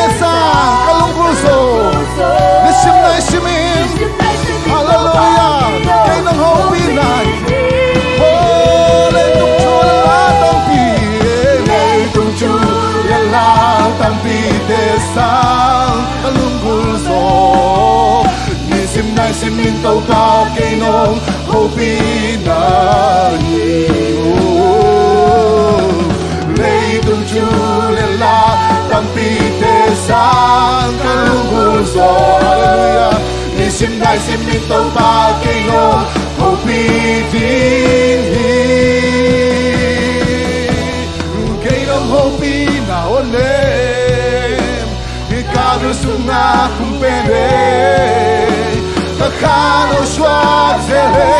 desa kalungkuso nisim na isimin hallelujah kay nang hopinay leitung chula tampi leitung chula tampi desa kalungkuso nisim na isimin tau ka kay nang hopinay leitung chula tampi desa kalungkuso hallelujah nisim na isimin tau ka kay nang hopinay kay nang hopinay ikagusunga kumpere kakano swazere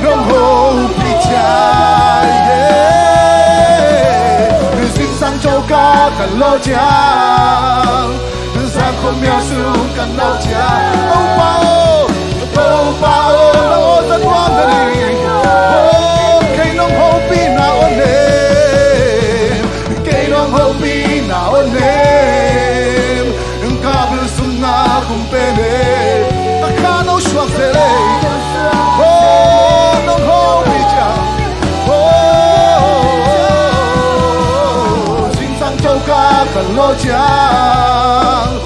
nong hopichay nisim sang châu ka lo chiang sang không miao sung kan lo chiang tâu bao lo dân quang dari kay nong hopina one kay nong hopina one kagusunga kumpere kakano swazere nong hopichay kan lo chang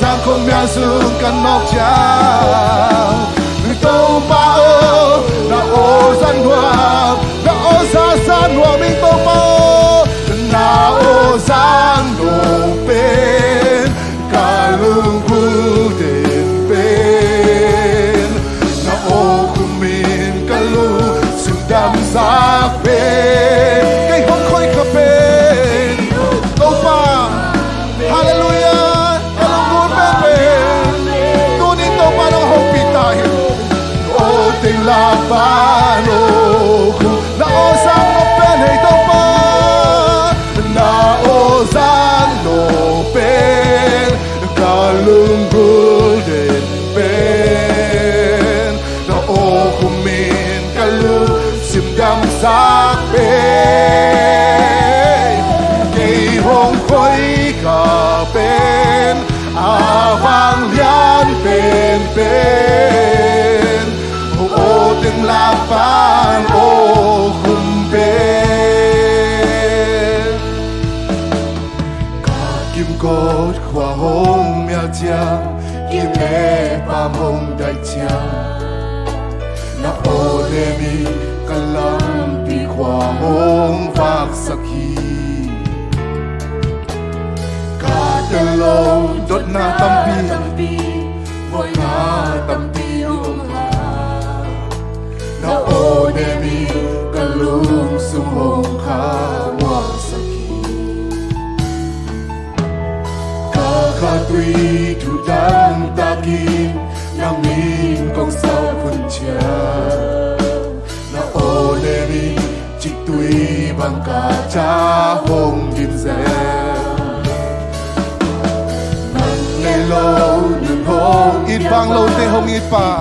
sang không miao sung kan nóc chang tâu bao na ô san hoa na ô san hoa mình tâu bao na ô san đồ bên cả lưng cu đền bên na ô cùng mình cả lưng sừng đam giác bên cái hông khói cà phê hallelujah kalungkot ben tunin to parang hope tayo o ting laban o na o sang no pen hey to pa na o sang no pen kalungkot ben na o kumin kalung simdam sak ben kay hong khoi ka pen avang lian pen o ting lapan o khum pen ka kim cốt khoa hong mya chia kim e pa hong dai chia na o le mi kalam pi khoa hong vak sakhi lâu đốt na tampi voi na tampi ong ha na o de mi kalung sum hong kha wa sakhi ka tui tu dan ta kim na min kong sao kun chia na o de mi chik tui bang ka cha hong kim ze lâu đừng hong ít bang lâu tê hong ít pa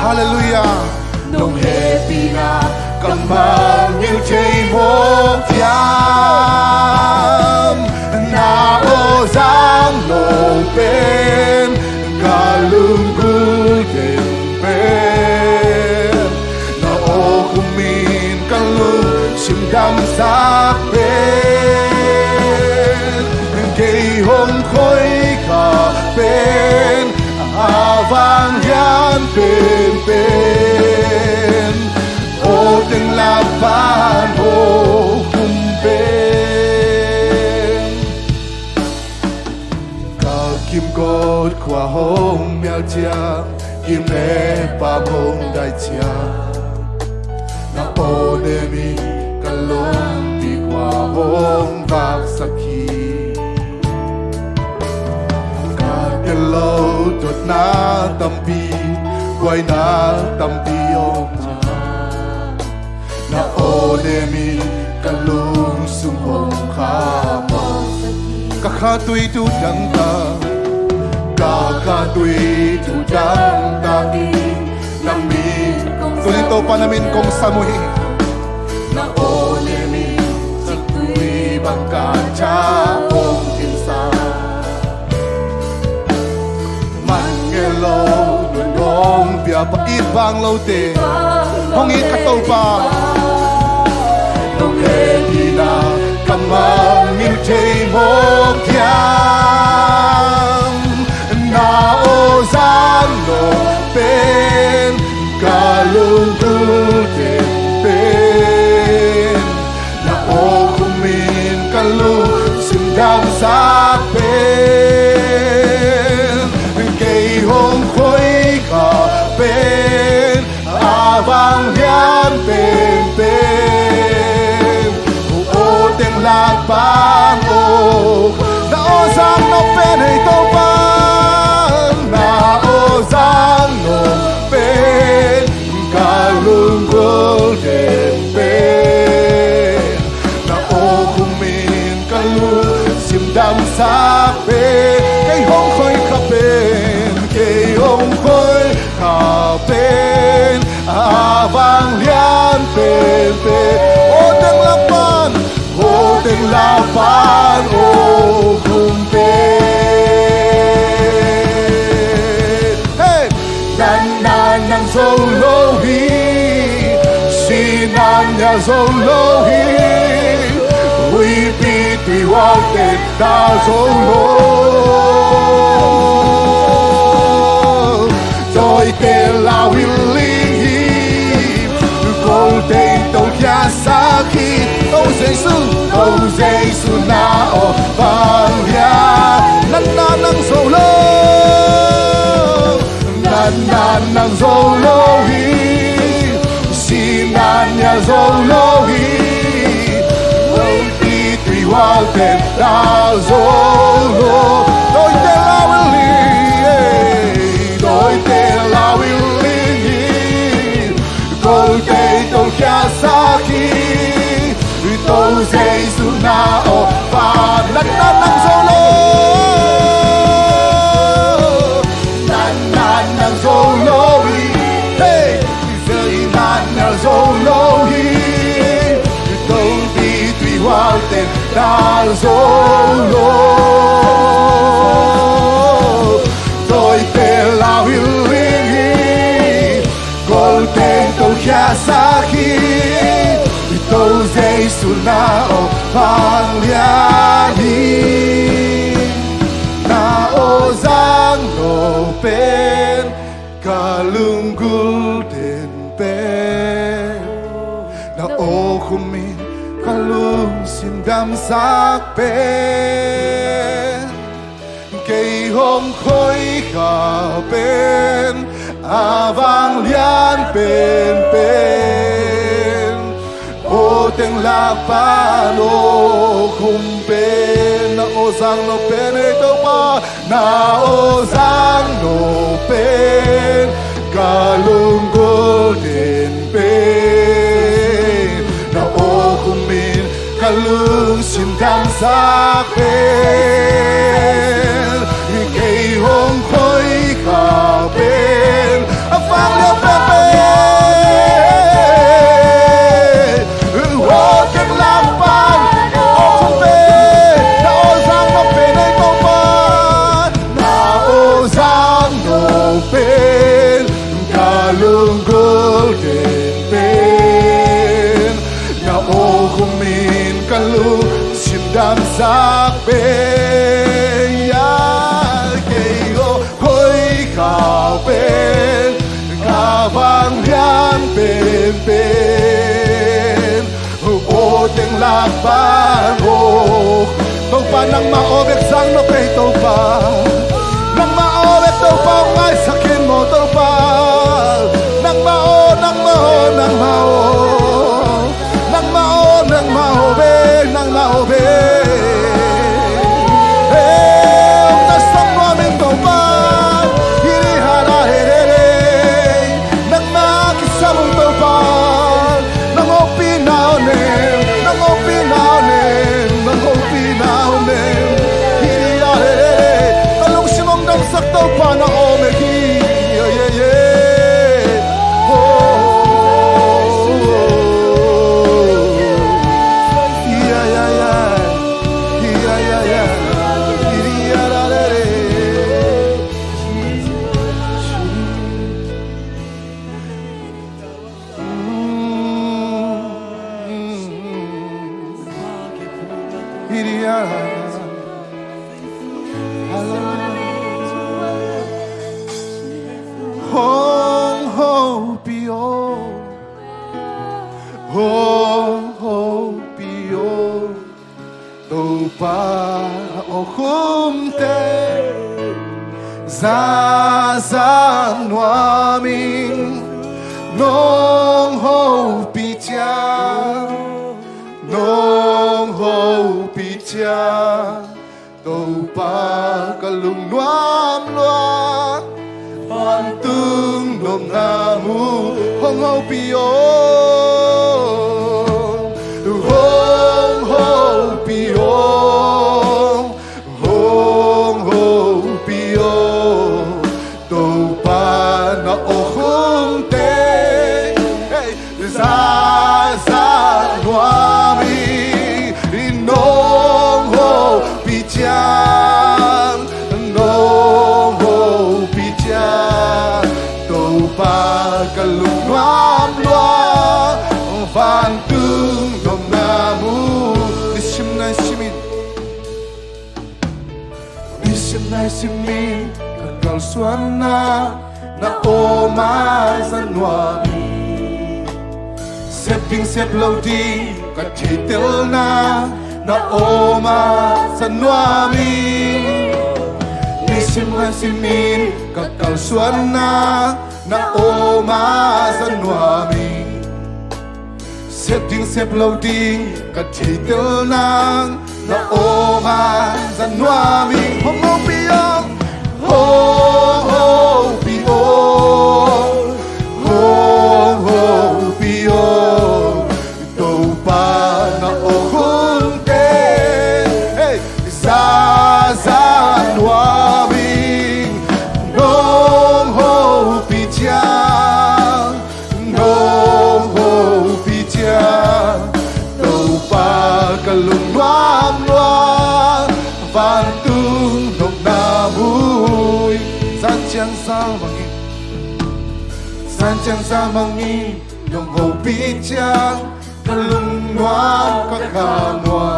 hallelujah nông hệ pina cầm bang như chơi một tiam na ô giang nô bên cả lưng cu đền bên na ô khung min cả lưng sim đam sắc bên kay hong khói ka pen avang yan pen o ting laban o kum pen ka kim cốt khoa hong miao chia kim e pa hong dai chia na o de mi kalong pi khoa hong vak sakhi lâu đốt na tampi quay na tampi ong na o de mi kalung sum hong kha ka kha tui tu dang ta ka kha tui tu dang ta nam mi tulito pa namin kong samuhi na o de mi sa tui bang ka cha ong pa it bang lo te hong it ka to pa lo ke di na kamang min te mo tiang na o zan lo pen kalung te pen na o kumin kalung sindam sa pen kay hong khoi ka pen avang hian pen pen o teng lạc ban o na o sang no pen hay to ban na o sang no pen kalung golden pen na o kumin kalung simdam sa pen kay hong khoi ka pen kay hong khoi ka pen avang lian pen pen o teng lạc ban o teng lạc ban o kum pen hey nan nan nang zo lo hi si nan ya zo lo hi we be tùy walk ten ta zo lo tôi tên là Willie cô tên tôi kia sa khi tôi Giêsu na o vang ya nan nan nang zo lo nan nan nang zo lo hi si nan ya zo lo hi tôi đi tùy walk ten ta zo lo tôi tên là Willie tôi tên là Willie tôi tên tôi kia sa khi tôi Giêsu na o và nan nan nang zo lo nan nan nang zo lo hi hey giờ nan nang zo lo hi tôi đi tùy walk ten ta zo lo tôi tên là Willie tôi tên tôi kia sa khi tôi Giêsu na o vang lian hi na o giang no pen kalung golden pen na o kumin kalung sindam sak pen kay hong khoi ka pen avang lian pen pen o teng lạc ban o khum pen na o sang no pen hay to pa na o sang no pen kalung golden pen na o kumin kalung sindam sak pen kay hong khoi ka pen avang lian pen pen kalung golden pen na o kumin kalung sindam sak pen ya kay o khoi ka pen ka vang lian pen pen o teng lạc ban o tàu pa nang ma o bek sang no kay tàu pa nang ma o bek tàu pa ngai sakin mo tàu pa nang ma o nang ma o nang ma o nang ma o nang ma o be nang ma o be ông ta sống qua mình tàu pa hiri hara herere nang ma kisa mong tàu pa nang o pinao ne nang o pinao ne nang o pinao ne hiri hara herere Hong ho pio, hong ho pio, tô pa o khum te, za noa mình, nong ho pi cha, nong ho pi cha, tô pa ka lung noam loa. Phan tương nôm namu hong ho pio hong ho pio hong ho pio tô pa na o khung te za noa mi nong ho pi cha ka lung noam loa van tương nom namu nisim nai simin ka kal suan na o ma zan noa mi sep ping sep lo di ka thitel na o ma zan noa mi nisim nai simin ka kal suan na o ma zan noa mi sep ding sep lo ding ka thitel nang na o ma zan noa mi hong ho pio hong ho pio hong ho pio tô pa na o khung te za noa mi nong ho ka lung noam loa van tương nôm namu san chang sa mangi nong ho pi cha ka lung noam ka kha moa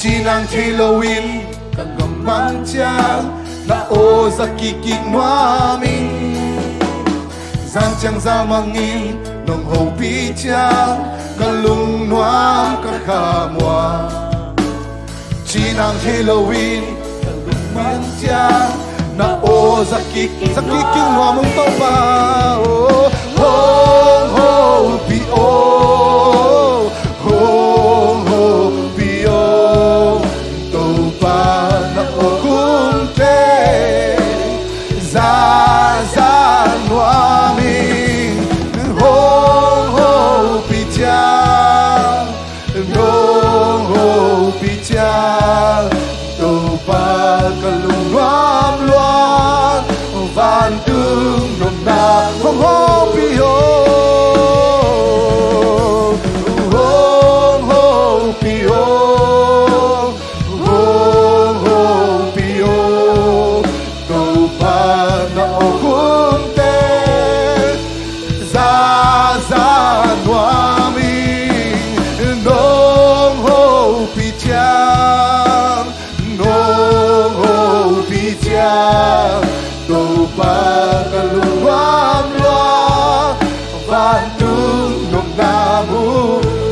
chi nang Halloween ka ngam mang cha na o za ki noa mi san chang sa mangi nong ho pi cha ka lung noam ka kha moa chi nang Halloween ka lung mang cha na o za ki noa mong to pa hong ho pi o hong ho pi o to pa na o kung te za noa mi hong ho pi cha nong ho pi cha tô pa ka lung noam loa van tương nôm na hong ho pio hong ho pio hong ho pio tô pa na o khung te za noa mi nong ho pi cha nong ho pi cha tô pa ka lung noam loa van tương nôm namu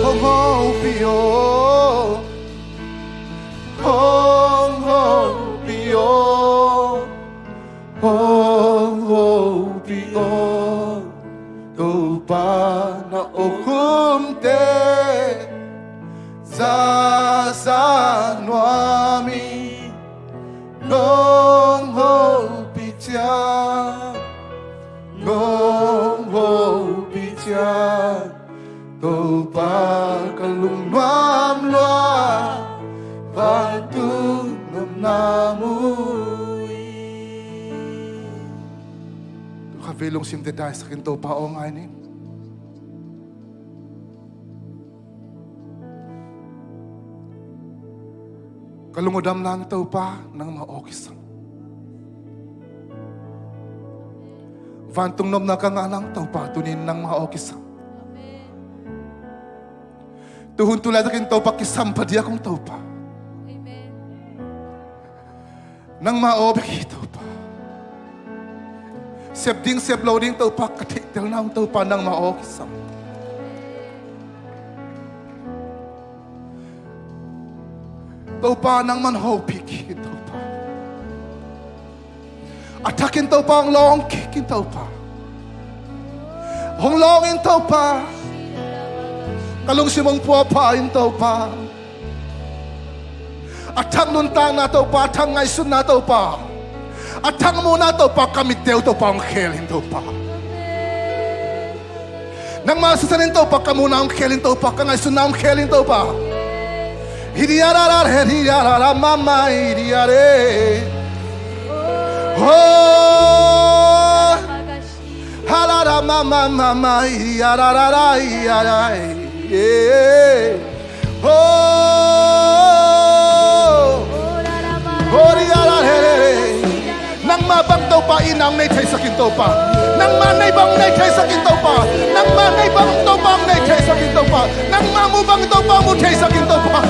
hong ho pio hong ho pio hong ho pio tô pa na o khum te za noa mi nong ho pi cha nong ho pi cha tô pa ka lung noam loa van tương nôm namu ka velong sim te dai sa kin tô pa ong ai ni kalungodam lang tau pa nang maokisang vantung nom na kangalang tau pa tunin nang maokisang tuhun tulad kin tau pa kisam pa dia kong tau pa nang maobeki to pa sep ding sep loading to pa katik tel nang to pa nang maokisam to pa nang manhopiki to pa atakin to pa ang long kikin to pa hong longin to pa kalung simong puapain to pa atang nuntang na to pa atang ngay sun na to pa atang muna to pa kamitew to pa ang kelin to pa nang masusanin to pa kamuna ang kelin to pa kangay sun na ang kelin to pa hidiyarara mama hidiyare oh halara mama hidiyarara nang mabang daw pa inang nay tay sakin daw pa nang manay bang nay tay sakin daw pa nang manay bang daw bang nay tay sakin daw pa nang mamubang daw pa mo tay sakin daw pa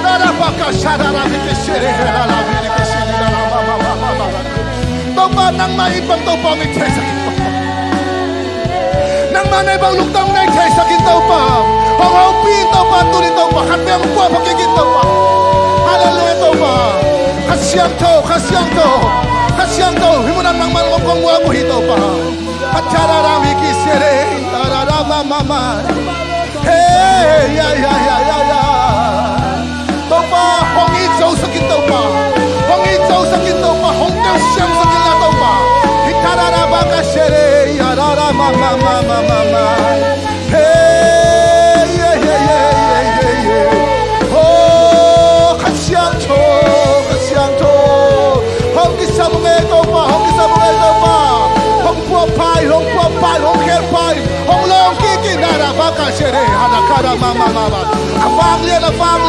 dara pa ka shadara bikeshere la bikeshere la mama daw pa nang maibang daw pa may tay sakin daw pa nang manay bang lugtang nay tay sakin daw pa hong pin daw pa tunin daw pa katbang kwa pakigit daw pa hallelujah daw pa Kasyang to, himunan mang malokong wabu hito pa. Achararami kisere, ararama mama. Hey, ya. Topa, hong itsaw sa kinto pa. Hong itsaw sa kinto pa, hong teo siyang sa kinto pa. Hitararaba kasere, ararama mama. Hey, ya. Oh, kasyang to. Hong kisamungay to pa, hong puapai, hong kerpai, hong long kiki nara baka shere, hanakara mama. Abang lian to pa,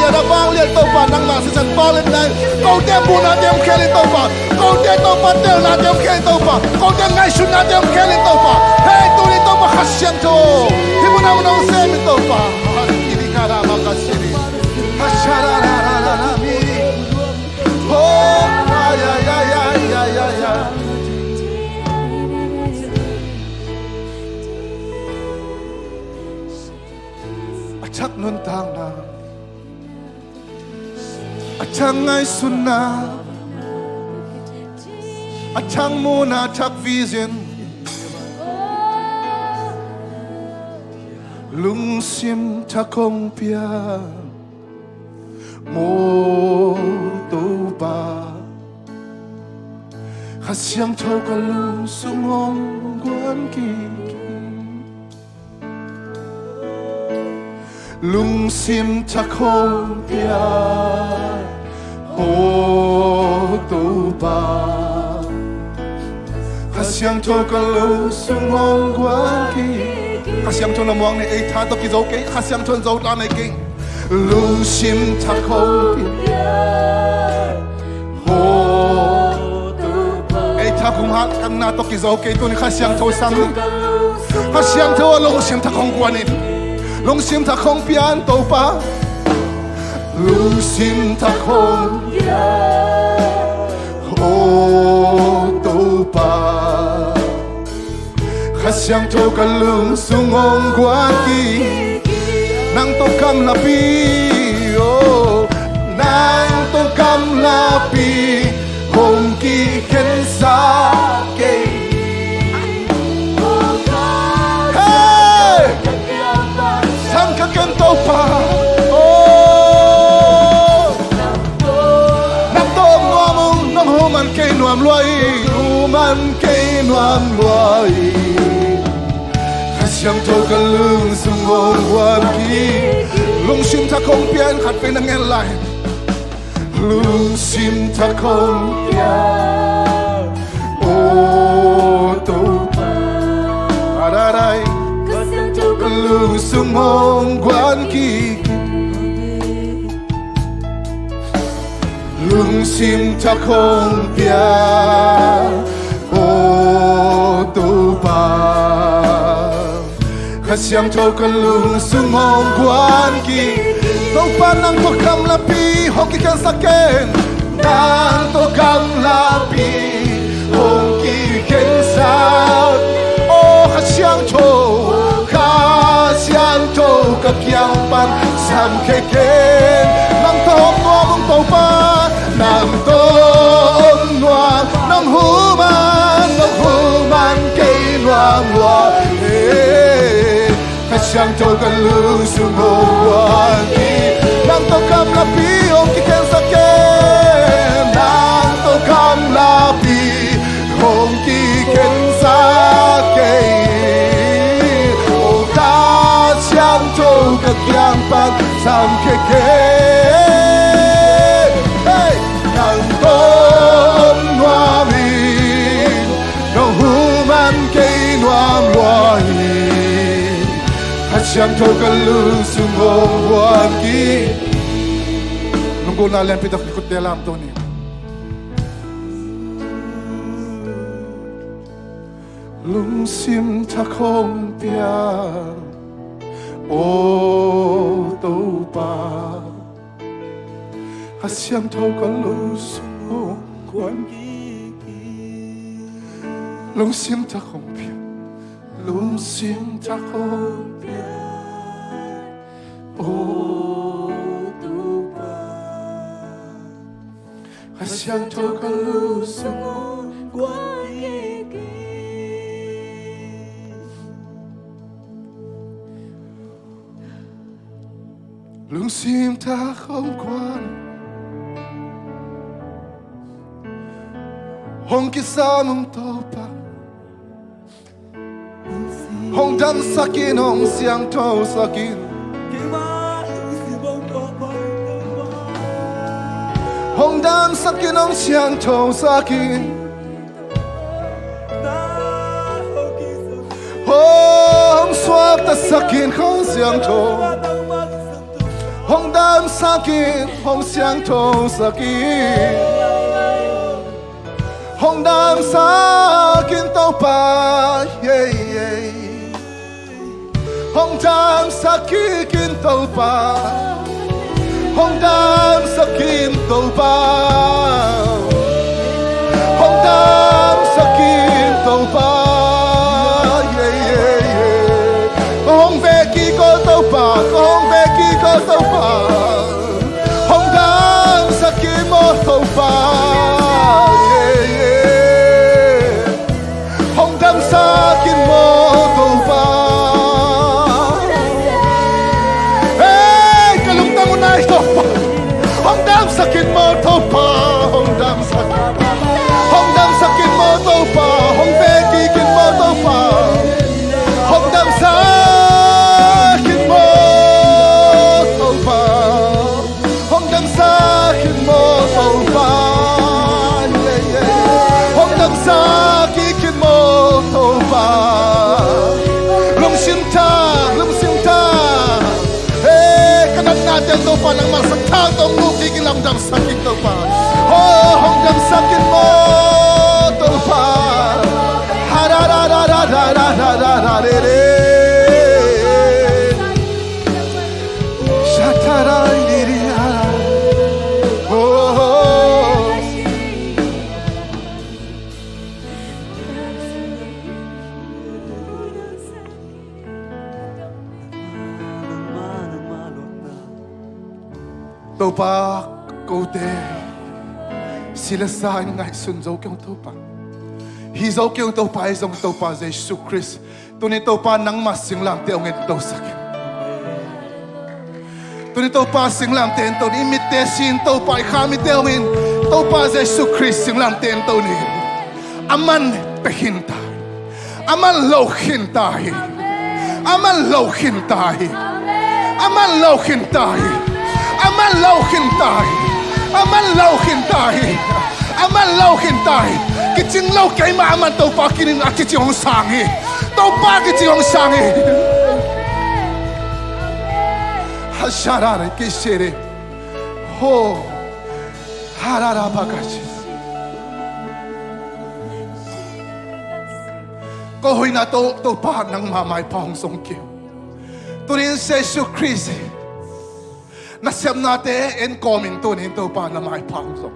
nang masisan palit na, kau dem buna dem kelin to pa, kau dem to pa tel na dem kelin to pa, kau dem ngay sun na dem kelin to pa, hey tuli to pa kasyang to, himuna semin to pa, hindi kara baka shere, hasharararara miri, oh. Ya. Achak nuntang na, achang ngay sunna, achang muna achak vision, lungsim takong pia, mo to pa. Kasyang tokalung sumong guan kiki lungsim takong pia ho to ba kasyang tokalung sumong guan kiki kasyang to namuang ni ay tato kizo kay kasyang to zao ta na king lungsim takong pia ho kumhat kan na to kizo kay to ni kasyang to sang ni kasyang to long sim ta kong kwanin long sim ta kong pian to pa long sim ta kong ho to pa kasyang to kalung sungong kwaki nang to kam lapi oh nang to kam lapi hong ki ken sa ke hey sang ka ken to pa oh nak to nuam nong human ke nuam luai kasyang to kalung sungong wan ki lung sim ta kong pian khat pe nang en lai lung sim ta kong pian o to ararai lung sungong guan ki lung sim ta kong pian o to pa kasyang to kalung sungong guan ki to pa nang pakam lapi hoki kan saken nang to kamlapi hong ki khen sa o kha siang cho ka kyang pan sam khe ken nang to mo mong to pa nang to noa nang human kay noa noa kha siang cho ka lu su mo wa ki nang to kamlapi hong ki khen sa ken nang to kamlapi hong ki khen sa ken Siang cho các giang pan sam khe khe hey nang tom noa mi no human kay noam loai siang cho các lu sung wan ki nunggu na len pitak ikut dalam to ni lung sim ta khong pia ô tô ba hát xiang thâu có lũ sông quan lung sim ta không biết lung sim ta không biết ô tô ba hát xiang thâu có lũ sông quan lung sim ta không quan hong kisa mong topa hong dam sakin hong siang to sakin hong dam sakin hong siang to sakin hong swak ta sakin hong siang to hong dam sakin hong siang to sakin hong dam sakin to pa yeah yeah hong dam sakin to pa hong dam sakin to pa hong dam sakin to pa yeah yeah yeah hong ve ki ko to pa hong ve ki ko to pa hong dam sakin mo to pa yeah yeah hong dam sakin mo to pa hey kalungtang mo na ito hong dam sakin mo to pa hong dam sakin mo to pa hong ve ki kin mo to pa hong dam sakin mo to pa hong dam sakin mo to pa yeah yeah hong dam sakin mo to pa lung sim ta hey kanat natin to pa nang masakta tong muki kilam dam sakin to pa oh hong dam sakin mo to pa ha da da da da da da da da da re re tàu pa câu tê sila sa ngay sun dấu kêu tàu pa hi dấu kêu tàu pa ai dòng tàu pa Jesus Christ tu ni tàu pa nang mas sing lam te ong et tàu sakit tu ni tàu pa sing lam te tàu ni mit te sin tàu pa khami te ong in tàu pa Jesus Christ sing lam te tàu ni aman pehinta aman lo hintai aman lo hintai aman lo hintai aman lau hintai aman lau hintai aman lau hintai kiching lau kai ma aman tau pa kinin akichi hong sangi tau pa kichi hong sangi hasharare kishere ho harara bagachi ko hoina to pa nang mamai pa hong song kyo turin Jesus Christ na siyam natin en coming to nito pa na may pangsong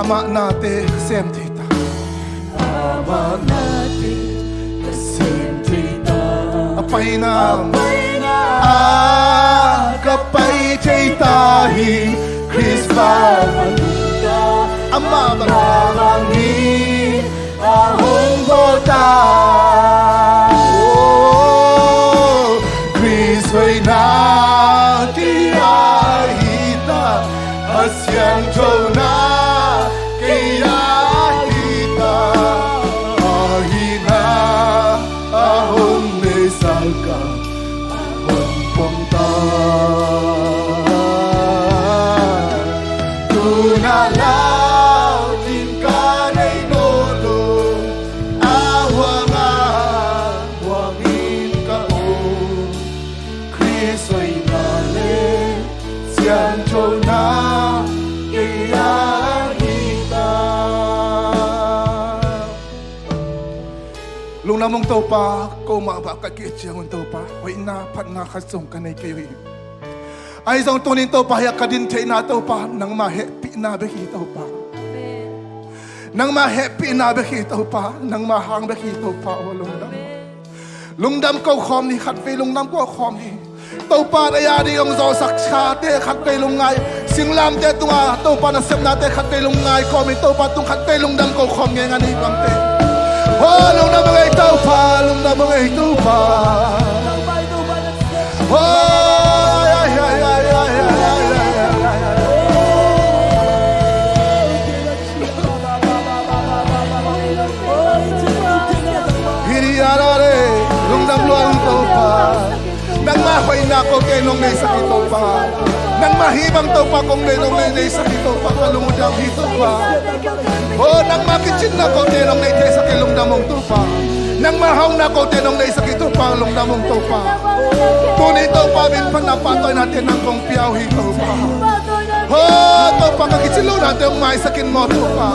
ama nate sem thita ama nati kasem trita apai na paina kapai chei tahi Krispa manuta ama abangi ahong bota Chris way na ti ahita asyang jona kaya hita ahina ahong nesaka ahong ponta tunalau din ka na'y nulong awangan buwangin ka o Kristo'y nale siyang na kaya hita lung namong tau pa ko mabakakit siyang tau pa way na pat nga kasong kanay kayo ay isang tunin tau pa haya kadin chay na tau pa nang ma-happy na bekitaw pa nang ma-happy na bekitaw pa nang mahang bekitaw pa o lungdam ko khom ni khat ve lungdam ko khom ni tau pa ya di yong zo sak cha te khat ve lungai singlam te tunga tau pa na sem na te khat ve lungai ko mi tau pa tung khat ve lungdam ko khom nge ngani bang te ho lungdam ngai tau pa lungdam ngai tau pa ho lungdam luang tau pa nang mahoy na ko kay nung may sakit tau pa nang mahibang tau pa kung may nung may sakit tau pa kalungudang hito pa nang makichin na ko kay nung may sakit lungdam mong tau pa nang mahaw na ko kay nung may sakit tau pa lungdam mong tau pa tunay tau pa min panapatoy natin ang kong piyaw hito pa tau pa kakitsilo natin ang may sakit mo tau pa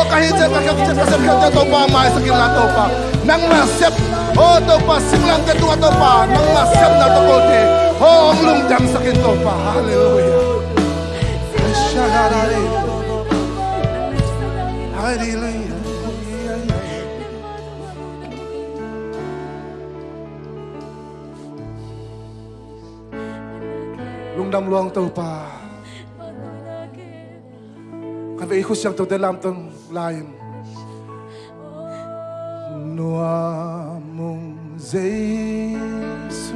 kahit dyan kakakichin kasap kaya tau pa may sakit na tau pa nang masep tau pa singlang ketua tau pa nang masep na tau kote ang lungdam sakit tau pa haleluya haleluya lungdam luang tau pa kan ve ikhus yang tau dalam tong lain Noa mong Jesu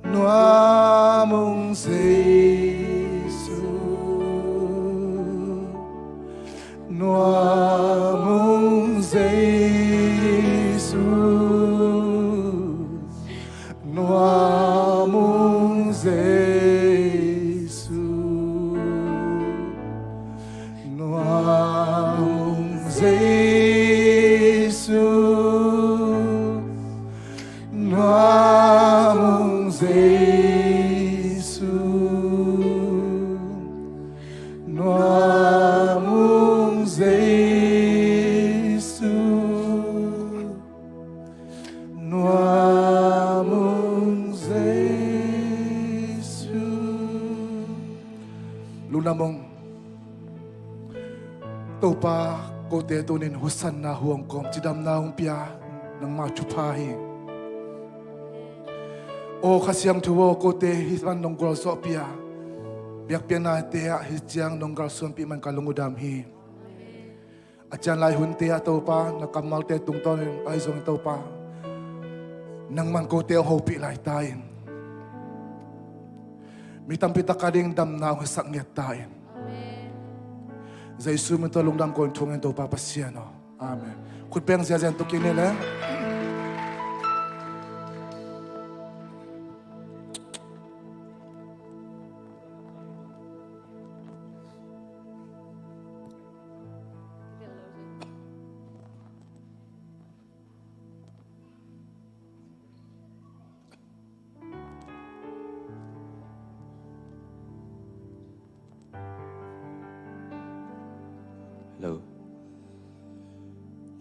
Noa mong Jesu Noa mong Jesu Noa mong Jesu Noa mong Jesu Noa mong Jesu Noa mong Jesu Noa mong Jesu Luna mong tau pa ko te tunin husan na huang kom tidam na hung pia ng machupahi kasiyang tuwo ko te hisman nong gol so pia biak pia na te hisjang nong gol suan pi man kalungudam hi achan lai hun te tau pa nakamal te tung ton ai zong tau pa nang man ko te ho pi lai tain mi tam pita kading dam na husak nget tain Zai su mento lungdam ko thong en to pa pasiano amen khut peng zia zen to kine le Hello.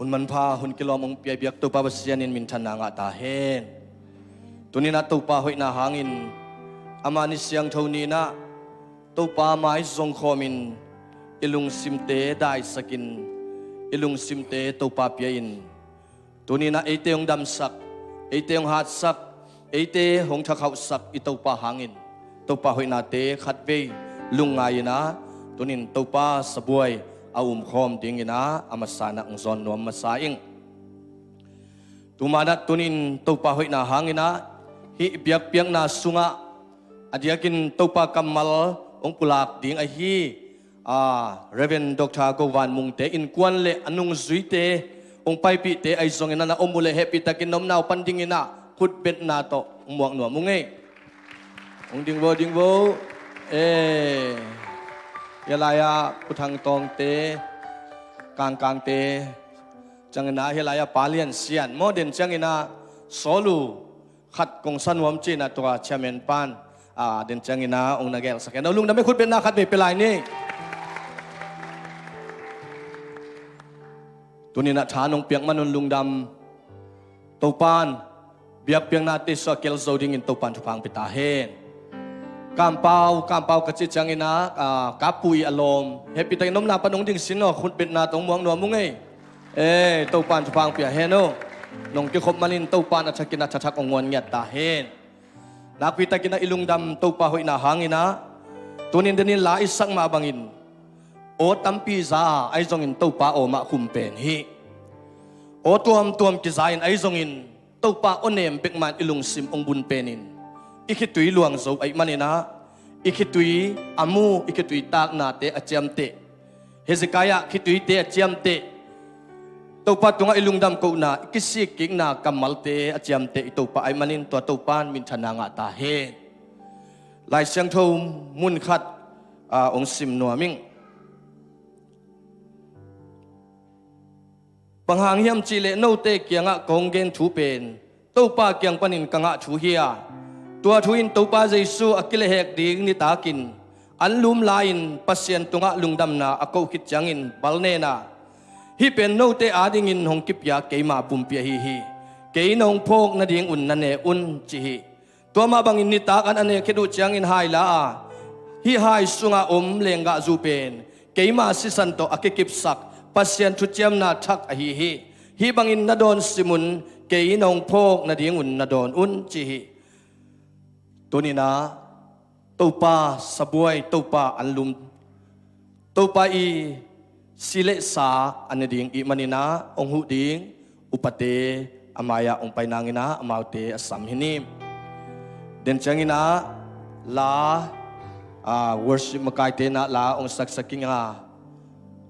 Un man pa hun kilom ong piay biak tu pa basianin min thana nga tahen. Tunin na tu pa hoy na hangin. Amanis siyang thoni na ตัวป้าไม้ทรงคอมินอิลุงซิมเตได้สกินอิลุงซิมเตตัวป้าเปียอินตัวนี้นะเอเตองดำสักเอเตองหัดสักเอเตหงทักเขาสักอิตัวป้าหางินตัวป้าหอยนาเตขัดเวลุงไงนะตัวนี้ตัวป้าสบวยเอาคอมดิ้งนะอามาสานักซอนนวมมาสาอิงตัวมานัดตัวนี้ตัวป้าหอยนาหางนะฮิเบียกเปียงนาสุงะอดียกินตัวป้ากำมัลองกุลากดิ้งไอฮีเรเวนดรกวันมุงเตอินกวนเลอนุงซุยเตองไปปีเตไอซองนะอมุเลเฮปิตะกินนมนาวปันดิ้งนะขุดเป็ดนาโตหมวกหนวมุงเงองดิ้งโวยาลายาพุทธังตองเตกางเตจังนะเฮลายาปาเลียนเซียนโมเดนจังนะโซลูขัดกงสันวมจีนะตัวเชมเมนปานเดนจังนะองนักเกลสักแกนลุงนั่นไม่ขุดเป็ดนาขัดไม่เป็นไรนี่ตัวนี้นะฐานองเปียงมันลุงดำตัวปานเบียกเปียงนาติสเกลโซดิ้งอินตัวปานทุพังปิตาเฮนกำเปากระจิตจังอินะกาปุยอารมณ์เฮปิตานมนาปนงดิ้งสินอคุณเป็นนาตรงมวงหนัวมุงตัวปานทุพังเปียเฮนนงที่ขบมันอินตัวปานอัจฉริยะชักองวนเงียตาเฮนนักวิตากินะอิลุงดำตัวปาหอยนาหางอินะตัวนี้เดนิลาอิสังมาบังอินโอตัมปีซาไอซงอินตัวป้าโอมาคุมเป็นฮีโอตัวมกิซาอินไอซงอินตัวป้าโอเนมเป็กมันอิลุงซิมองบุญเป็นอินอีกตุยหลวงโซไอมันนะอีกตุยอามูอีกตุยตากนาเตอเจียมเตเฮซิกายะคิตุยเตอเจียมเตตัวป้าตัวอิลุงดำกูนาอีกสิกิกนากัมมัลเตอเจียมเตตัวป้าไอมันอินตัวป้านมินทนางาตาเฮลายเสียงทูมุนขัดองซิมนัวมิงปังหางเฮียมจีเลโนเตเกียงะกงเกนทูเป็นตัวป้าเกียงปนินกังะทูเฮียตัวทูอินตัวป้าเจสูอักิเลเฮกดิ้งนิตากินอันลุมลายินปัสเซียนตุงะลุงดำนาอโกคิดจังอินบัลเนนาฮิเป็นโนเตอาดิงินหงกิปยาเกยมาปุ่มเปียฮีเกยนงพกนาดิ่งอุ่นนันเนอุ่นจีฮีตัวมาบังอินนิตากันอันเนคิดูจังอินไฮลาฮิไฮสุงะเลงกะจูเป็นเกยมาสิสันโตอกิกิปสักpasien tu ciam na thak a hi bangin na don simun ke inong phok na ding un na don un chi hi tunina topa sabuai topa anlum topa I sile sa an ding I manina ong hu ding upate amaya ong painangina amaute asam hini den changina la worship makai te na la ong saksakinga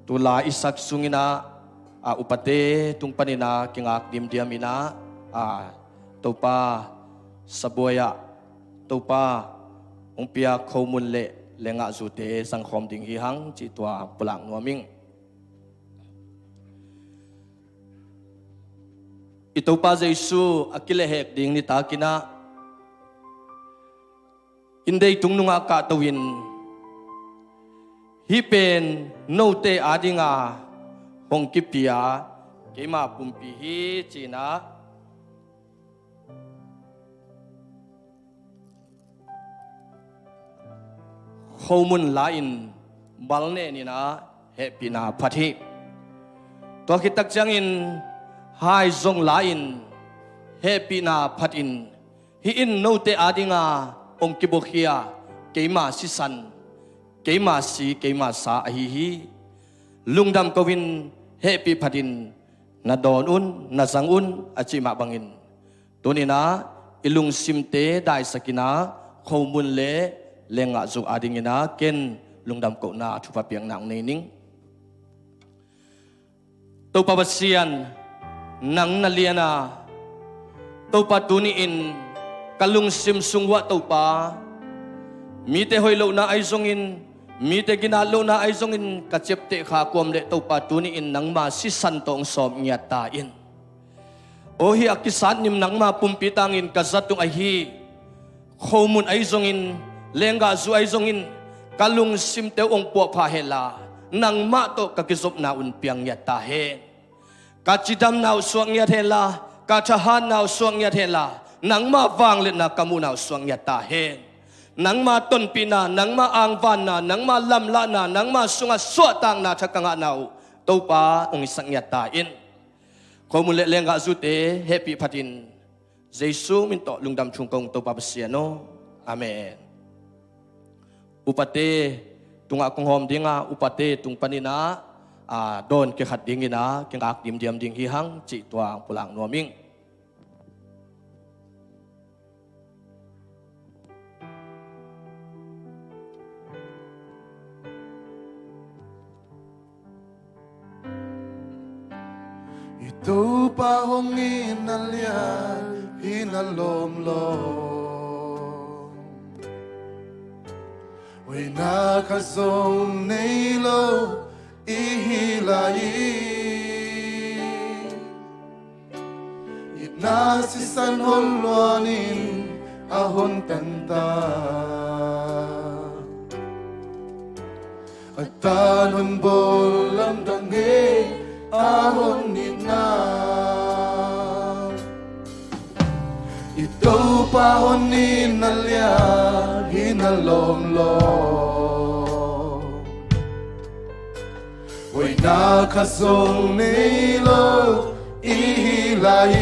tula isak sungina upate tung panina kingak diamina topa saboya topa ongpia khomun le lenga zute sangkhom ding hi hang chi tua pulang nuaming itopa jesu akile hek ding ni takina indei tungnunga ka tawin hi pen no te adinga hong kipia kema pumpi hi china khomun lain balne ni na hepina phathi to kitak changin hai zong lain hepina phatin hi in no te adinga ong kibokhia kema sisan keima si keima sa hi lungdam kawin happy phadin na don un na sang un achima bangin tunina ilung simte dai sakina khomun le lenga zu adingina ken lungdam ko na thupa piang nang nei ning to pabasian nang naliana to patuni in kalung sim sungwa to pa mi te hoilo na ai zongin mi te ginalo na ay zongin kachepte kha kom le to patuni in nangma si santong som nya ta in o hi akisan nim nangma pumpitangin kazatung ai hi khomun ai zongin lenga zu ai zongin kalung simte ong po pha hela nangma to kakisop na un piang nya ta he kachidam naw suang nya hela kachahan naw suang nya hela nangma wang le na kamu naw suang nya ta he nang ma ton pina nang ma angvan na nang ma lamla na nang ma sunga suatang na thakanga nau to pa ong isangya ta in ko mun le lenga zute happy phatin Jesu min to lungdam chungkong to pa pasiano amen upate tunga kong hom dinga upate tung panina don ke khat dingina ke ngak dim diam ding hi hang chi tuang pulang nuaming ito pa hong inalyan hinalomlom Way nakasong nilo ihilai Itnasisan holwanin ahon tanta At tanon bolam dangi ahon nina Ito pahon ninalya hinalomlom Way nakasong nilo ihilai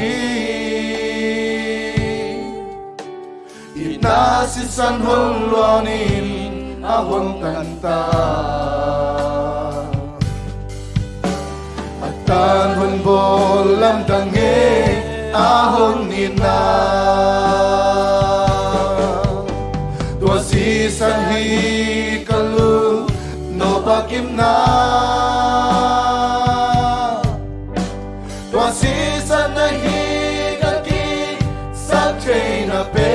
Inasisan holwanin ahon kanta At tanhon bolam dangi ahon nina Tua sisan hikalu no bakim na Tua sisan na higaki sa na pe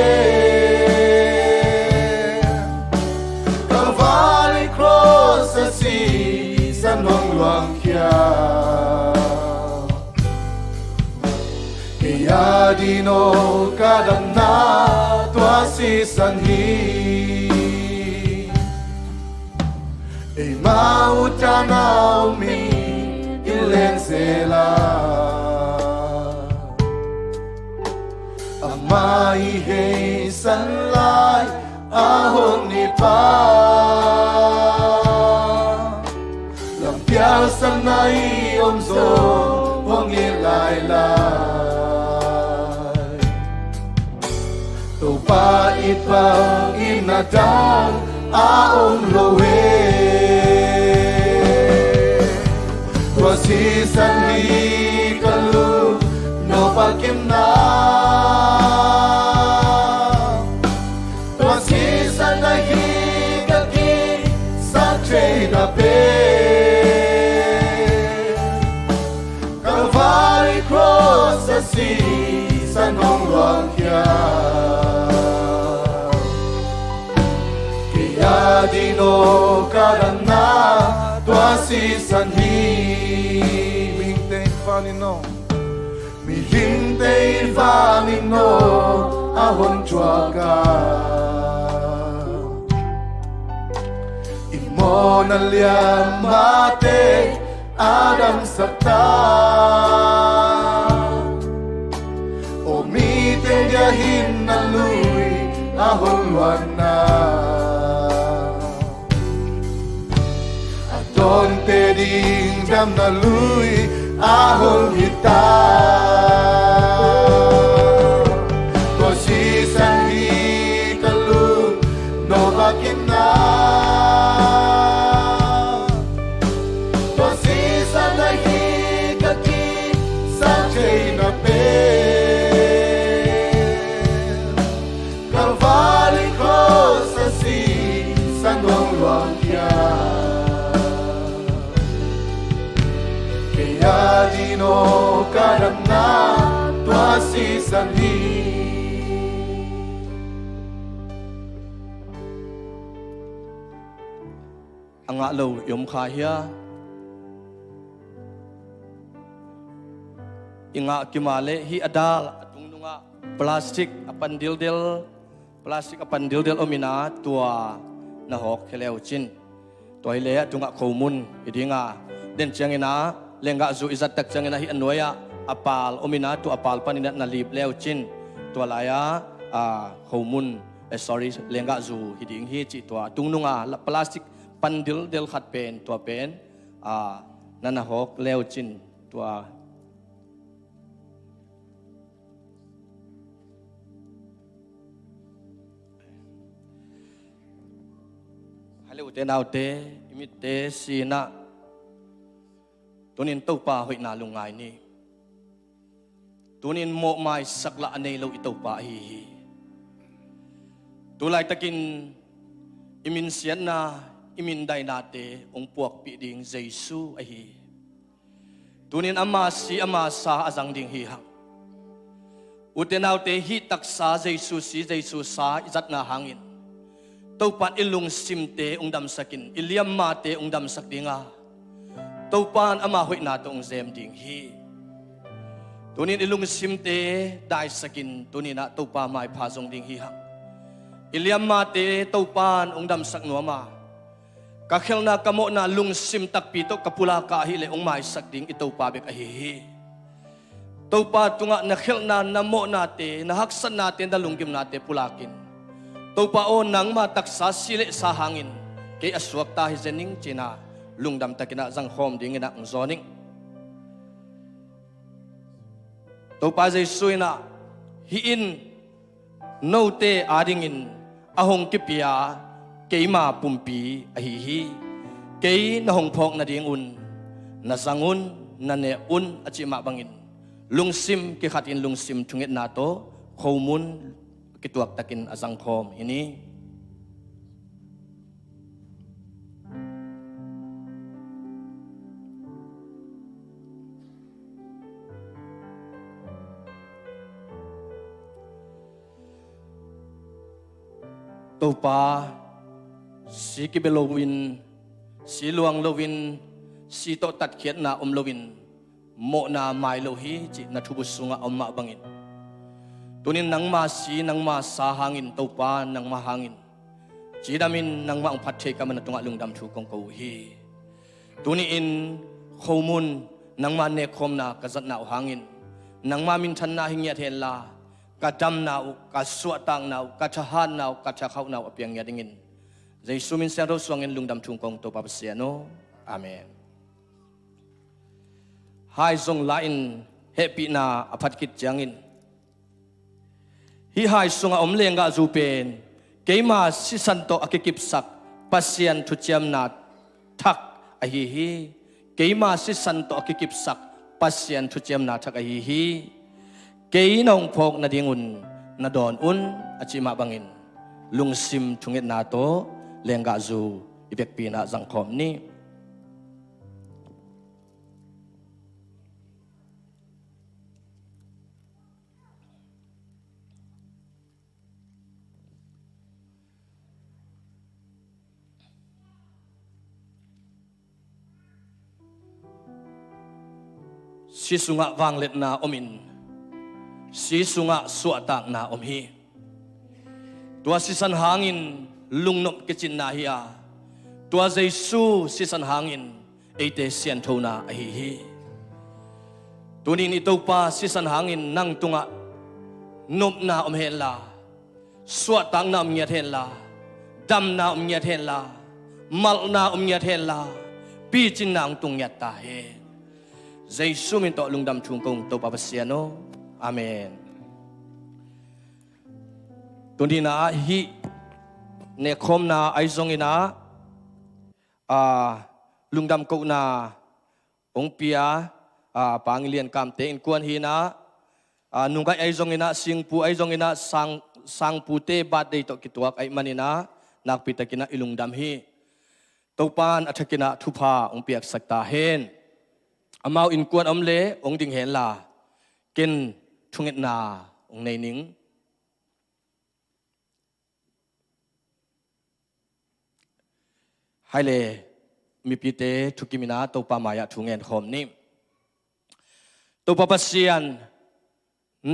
Calvary cross sa sisan ng luang kya Kaya dino kadang na tua sisan hi Ay mautanaw mi ilen sila Ang maihey sanlay ahon ni pa Lampial sanay omso hong ilaylay Tupait pang inadang aong lowe Tuasisan hikalu no pakim na Tuasisan na higaki sa na pe Calvary cross sa sisan ng luang kya Kaya dino karang na tua sisan hi Mihintay Panginoon Mihintay Panginoon ahon chuaga Imo nalian mate Adam sakta Omite diahin nalui ahon wana Adon teding dam nalui ahon hita Kosisan hikalu no bakin na Kosisan na higaki sa na pe Calvary cross sa sisan ng luang kya Kaya dino kadang na tua sisan hi ang alo yom kahya inga kimale hi adal atung nunga plastik apan dildil omina tua nahok heleu chin toile tunga komun idinga den changina lenga zu izat tak changina hi anoya apal omina tu apal panina nalip leu chin tua laya komun sorry lenga zu hiding hi chi tua tungnunga plastic pandil del khat pen tua pen nana hok leo chin tua hale ute nau te imit te sina tunin to pa hoi na lungai ni tunin mo mai sakla anei lo ito pa hi tulai takin imin sian na imin dai na te ong puak pi ding Jesu a hi tunin ama si ama sa azang ding hi hang utenau te hi taksa Jesu si Jesu sa izat na hangin to pat ilung simte ong dam sakin iliam ma te ong dam sak dinga to pan ama hoi na tong zem ding hi tunin ilung simte dai sakin tunina to pa mai pha jong ding hi hang iliam ma te to pan ong dam sak no ma ka khelna kamo na lung sim tak pi to kapula ka hi le ong mai sak ding ito pa bek a hi to pa tunga na khelna na mo na te na haksan na te da lunggim na te pulakin to pa o nang ma taksa sile sa hangin ke aswak ta hi zening china lungdam takina jang khom ding ina ong zoning to pa Jesu ina hi in no te ading in ahong kipia keima pumpi a hi ke na hong phok na ding un na zangun na ne un achima bangin lungsim ke khatin lungsim thunget na to khomun kituak takin azang khom ini to pa si kibelowin si luang lowin si to tat khiat na lowin mo na mai lo hi chi na thubu sunga ma bangin tunin nang ma si nang ma sa hangin to pa nang ma hangin chi damin nang ma ong phat the ka man tunga lungdam thu kong ko hi tuni in khomun nang ma ne khom na ka zat na hangin nang ma min than na hingia the la ka dam na ka suwa tang na ka thahan na ka tha khau na apiang ya dingin Jesu min sa ro swangin lungdam thung kong to pa sia no amen hai zong lain happy na aphat kit jangin hi hai sunga lenga zu pen keima si santo akikip sak pasien thu chiam na thak a hi keima si santo akikip sak pasien thu chiam na thak a hi ke nong phok na dingun na don un achima bangin lungsim thunget na to lenga zu ibek pi na jangkhom ni si sunga wanglet na omin si sunga suatak na hi tua si san hangin lungnop kichin na hiya tua Jesu si san hangin eite sian thona hi tunin ito pa si san hangin nang tunga nop na hela suatak na nyat hela dam na nyat hela mal na nyat hela pi chin nang tung nyat ta he Jesu min to lungdam chung kong to papasiano amen tundina hi ne khom na ai zong ina lungdam ko na ong pia pangilian kam te in kuan hi na nungkai ai zong ina singpu ai zong ina sang pu te bat dei to kituak ai manina nakpitakina ilungdam hi topan athakina thupa ong piak sakta hen amau in kuan omle ong ding hen la ken thunget na ong nei ning haile mi pite thukimina topa maya thungen khom ni topa pasian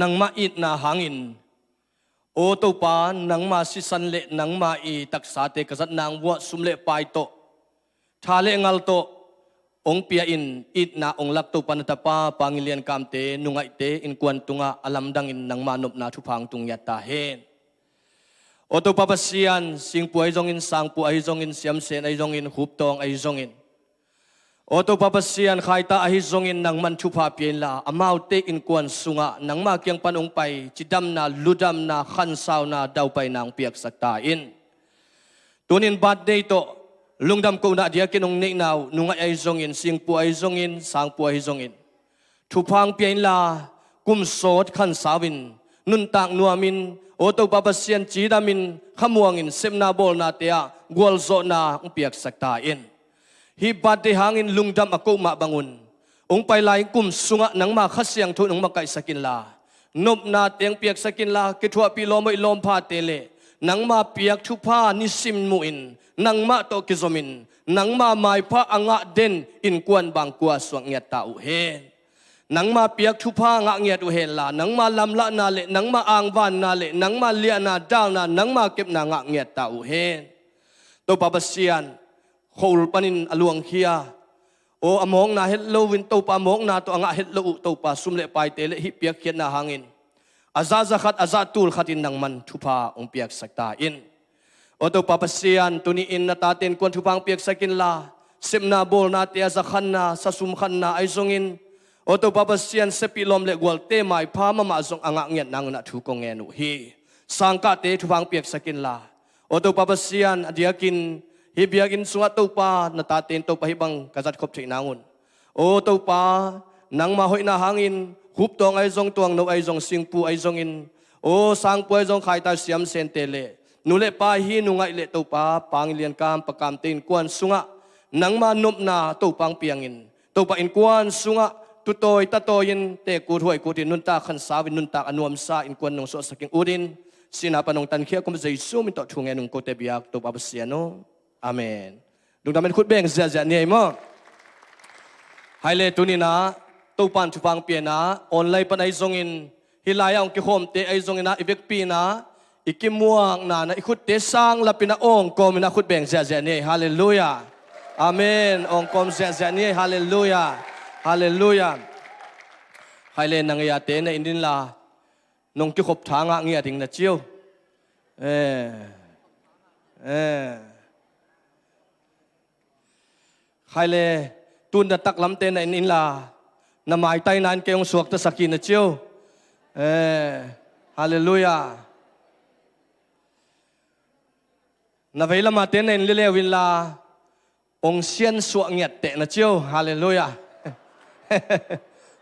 nangma it na hangin o topa nangma si sanle nangma i taksa te kazat nang wa sumle pai to thale ngal to ong pia in it na ong lak to panatapa pangilian kamte nungai te in kwan tunga alam dang in nang manop na thupang tung yata hen O to papasian sing pu ay zongin sang pu ay zongin siam sen ay zongin hup tong ay zongin. O to papasian kaita ay zongin nang man chupa pian la amaw te in kuan sunga nang makyang panong pay chidam na ludam na khansaw na daw pay nang piak saktain. Tunin birthday to lungdam ko na dia kinong naw nung ay zongin sing pu ay zongin sang pu ay zongin. Chupang pian la kumsot khansawin nun tak nuamin o to papasian chidamin khamuangin semna bol na tia gwalzo na ang piak saktain. Hibat de hangin lungdam ako mabangun. Ung pailay kum sunga nang makasyang to nang makaisakin la. Nop na tiyang piyak sakin la kitwa pilomo ilom pa tele. Nang mapiyak tupa ni simmuin. Nang mato kizomin. Nang mamay pa anga den inkuan bangkwa swang ngiyat tauhen. Nang mapiyak tupa nga ngiyat uhen la. Nang malamla na le. Nang maangvan na le. Nang malia na dal na. Nang makip na nga ngiyat tauhen. To babasian. Kol panin aluang hiya o among na hello win to pa among na to anga hello to pa sumle pai tele hi piak kian na hangin azaza khat azatul khatin nang man thupa ong piak saktain o to papasian tuniin na tatin kwan thupang piak sakin la simna bol na tia zakhan na sa sumkhan na ay zongin o to papasian sepilom le gwal te mai pa mama zong anga ngiat nang na thu kong ngenu hi sangka te thupang piak sakin la o to papasian adiakin hibiagin sunga to pa natatin to pa hibang kazat kop nangun. O to pa nang mahoy na hangin hup tong ay zong tuang no ay zong singpu ay zongin. O sangpu ay zong kaita siam sentele. Nule pa hinungay le to pa pangilian kam pakamtin kuan sunga nang manup na to pang piangin. To pa in kuan sunga tutoy tatoyin te kurhoy kutin nunta kan sawin nunta anuam sa in kuan nung so saking udin sinapanong tankhia kum Jesu minto thungen nung kote biak to babasiano. Amen. Dung damen khut beng zia ni mo. Haile tunina topan chupang piana online pan ay zongin hilaya ong kihom te ay zongin na ibek pina ikimuang na ikut te sang lapina ong kom na khut beng zia ni. Hallelujah. Amen. Ong kom zia ni. Hallelujah. Hallelujah. Haile nangyate na indin la nong kihop thanga ngia ding na chiu. Haile tun da tak lam te na in la na mai tai nan ke ong suak ta sakin na chiu hallelujah na veila ma te na in lele win la ong sian suak ngiat te na chiu hallelujah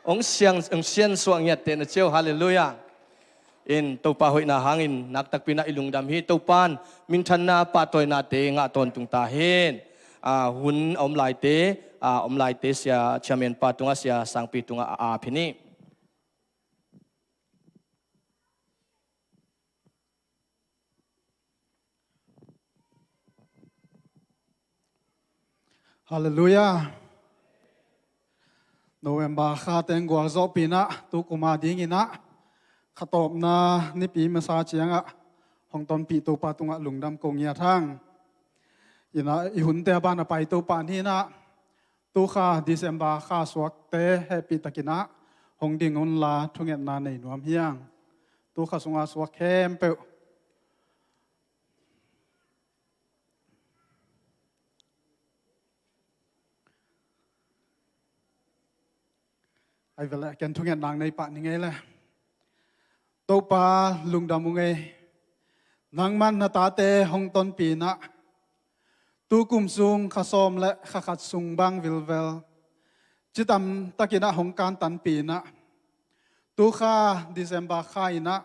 ong sian suak ngiat te na chiu hallelujah in to pa hoi na hangin nak tak pina ilungdam hi to pan min than na pa toy na te nga ton tung ta hen hun om lai te sia chairman patunga sia sangpi tunga phini Hallelujah. November kha teng gwal zo pina tu kuma ding ina khatop na ni pi ma sa chianga hong ton pi tu patunga lungdam kong ya thang ina ihun te ba na pai to pan hi na tu kha December kha swak te happy takina hong ding on la thunget na nei nuam hiang tu kha sunga swak hem pe ai vela ken thunget nang nei pa ni nge la to pa lungdam nge nang man na ta te hong ton pi na tu kum sung khasom le khat sung bang vilvel chitam takina hong kan tan pi na tu kha December kha ina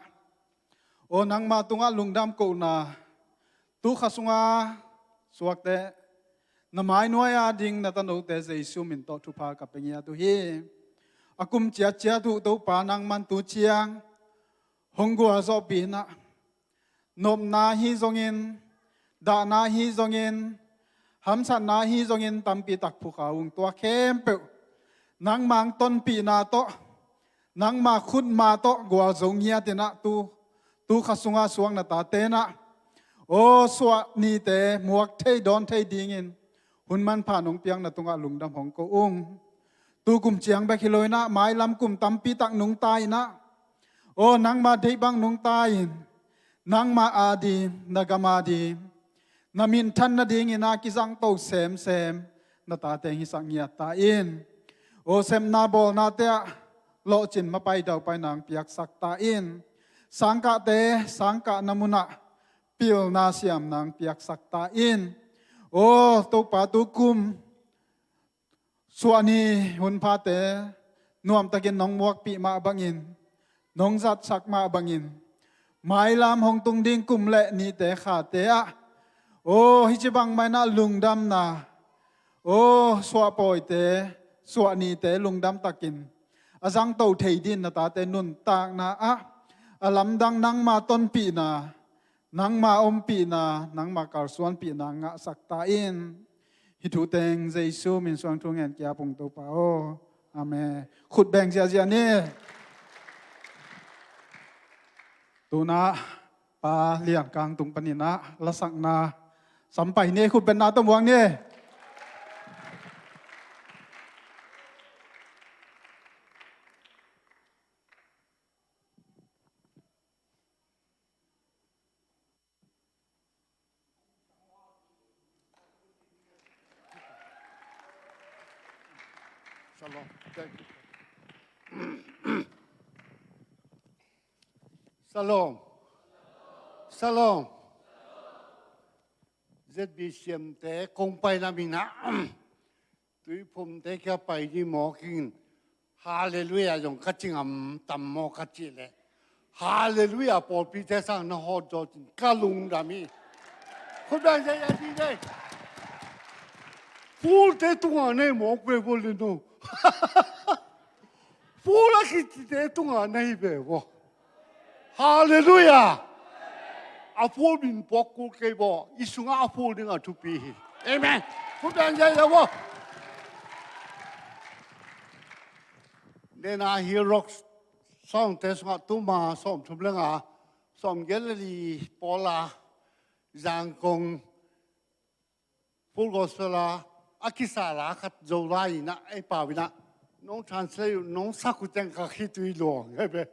o nang ma tunga lungdam ko na tu kha sunga suak te na mai noya ding na tano te Jesu min to thu pha ka pengya tu hi akum chia tu to pa nang man tu chiang hong gua zo pi na nom na hi zongin da na hi zongin ham san na hi zongin tampi tak phu ka ung tua khem pe nang mang ton pi na to nang ma khut ma to gwa zong ya te na tu khasunga suang na ta te na o swa ni te muak thei don thei ding in hun man pha nong piang na tunga lungdam hong ko ung tu kum chiang ba khiloi na mai lam kum tampi tak nung tai na o nang ma dei bang nung tai nang maadi nagamadi namin than na ding ina kisang to sem na tateng hisang niya tain o sem na bol na te lo chin mapai daw pai nang piak sak tain sangka namuna pil na siam nang piak sak tain o to pa tu kum suani hun pa te nuam takin nong muak pi ma bangin nong zat sak ma bangin mai lam hong tung ding kum le ni te kha te a o hi chi bang mai na lungdam na o swa poi te swa ni te lungdam takin azang to thei din na ta te nun tak na a alam dang nang ma ton pi na nang ma om pi na nang ma kar suan pi na nga sak ta in hi thu teng jesu min suang thung en kya pung to pa o amen khut beng zia ni tu na pa liang kang tung panina la sak na sampai ni khut ben na to muang ni Shalom. Thank you. Shalom. Shalom. ZB เสียมแต่คงไปนะมินะตุยผมแต่แค่ไปที่หมอกินฮาเลลูยาอย่างกัจจิงตำหมอกัจจิเลยฮาเลลูยาปอปีเตสังนะฮอดจอจินกะลุงดามีคนได้ใจดีเลยพูดแต่ตัวเนี่ยหมอกไปพูดเลยโน่พูดแล้วคิดแต่ตัวเนี่ยไปวะฮาเลลูยาอาพูดบินปอกกูเกย์บอกอิสุงอาพูดนึงอ่ะทุกปีเอเมนคุณเป็นใจแล้ววะเดน่าฮีโร่ส่องเทสงาตุ้มาส่องชุบเรื่องอ่ะส่องเกลลีปอลาจังกงพูดกษลาอากิสาระขัดโจไลนะไอ้ป่าวินะน้องทรานสเลทน้องสักกุจังกัคิดตุยหลวงเฮ้ยเบ้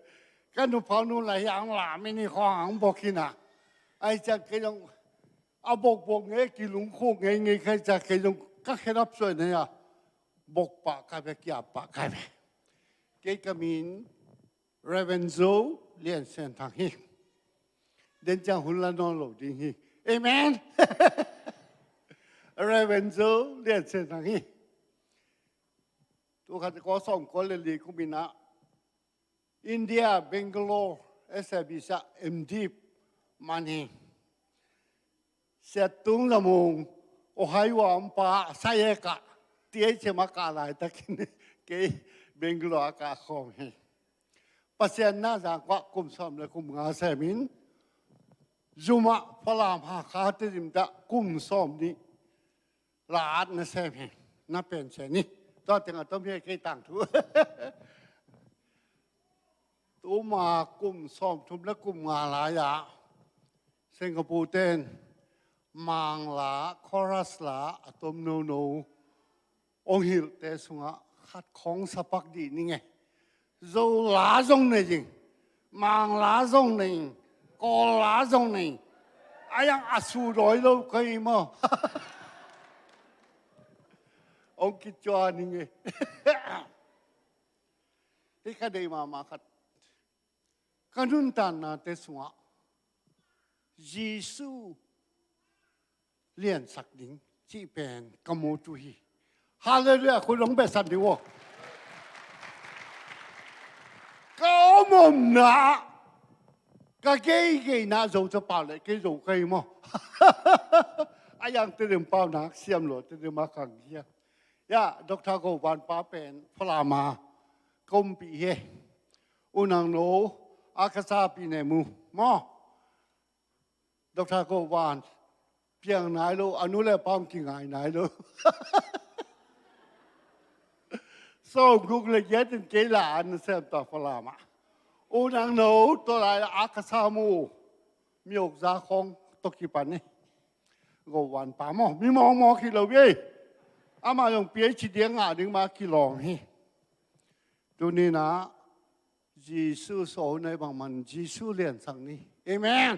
กันหนูพานุหลายอย่างหลาไม่นี่ข้อหางบอกกินอ่ะไอ้จะเกยงเอาบอกเงี้ยกิลุงโคกเงี้ยใครจะเกยงก็แค่รับส่วนเนี่ยบอกปากใครไปเกี่ยปากใครไปเกยก็มีเรเวนโซเลียนเส้นทางนี้เดินจากหุ่นละนอนหลบดิ้งฮีเอเมนเรเวนโซเลียนเส้นทางนี้ตัวข้าจะก็ส่งคนเลยลีคุมินะอินเดียเบงกาโลเอสเอบิซาเอ็มดีมันเองเสร็จตุ้งละมุงโอไฮวามปาไซเอกะเตี้ยเชมากาลายตะกินเกยเบงกาโลอากาศของเฮปัสเซียนน่าจะกว่ากุมสามและกุมงาเซมินจุมาพลามหาคาติริมตะกุมสามนี้ลาดนะเซมินน่าเป็นเช่นนี้ตอนแต่งต้องมีใครต่างทุตัวมากุมสามทุมและกุมงาลายะสิงคโปร์เต้นมังลาคอรัสลาอะตอมโนโนองฮิลเตสุงะขัดของสปักดีนี่ไงโซลาจงเนี่ยจริงมังลาจงเนี่ยกอลาจงเนี่ยอายังอาสูรอยเราเคยมั้งองคิดจวนนี่ไงที่ข้าได้มาขัดกันนุ่นตานนาเตสุงะเยซูเลียนสักดิ้งที่เป็นกโมจุฮีฮาเลลูยาคุณลงไปสันติวะก็มุมนะก็เกยนะเราจะเป่าเลยเกยเราเกยมั้งไอ้ยังเตรียมเป่านักเสียมหลวดเตรียมมาขังเฮียยาดร.โกวันป้าเป็นพลามากรมปีเฮอุนังโนอากาซาปีเนมูมั้งดร.โกวันเพียงไหนลูกอนุเลป้อมกิ่งไหนลูกส่งกุกเลยเย็ดเกล้าอันเสพต่อฟลามาอุนังโนตัวไรอากาซามูมีอกซาคงตกิปันนี่โกวันป้ามอมีมองคิดเราเว้ยอามาอย่างเปียชิดเดียงอ่ะดึงมากี่หลองฮีตัวนี้นะจีซูโซในบางมันจีซูเลียนสังนี้เอเมน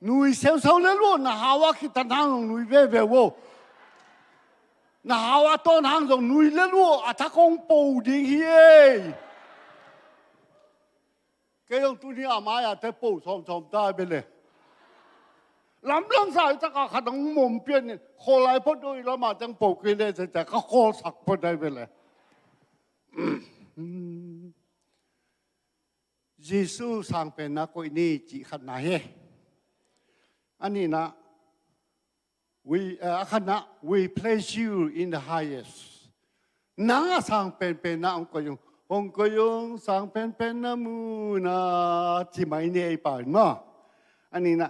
nuôi xéo xéo lên luôn là hào á khi tận hàng nuôi về về vô là hào á tôn hàng rồi nuôi lên luôn à thắc không bù đi hi cái ông tôi đi à mai à thế bù xòm xòm tai bên này lắm lắm sai chắc là khả năng mồm biến này khô lại bắt đôi là mà chẳng bù cái này sẽ có khô sặc bên đây bên này Giêsu sang bên na coi ni chỉ khăn này anh ấy na khăn na we place you in the highest na sang bên na ông coi yung sang bên na mu na chỉ mấy này phải mà anh ấy na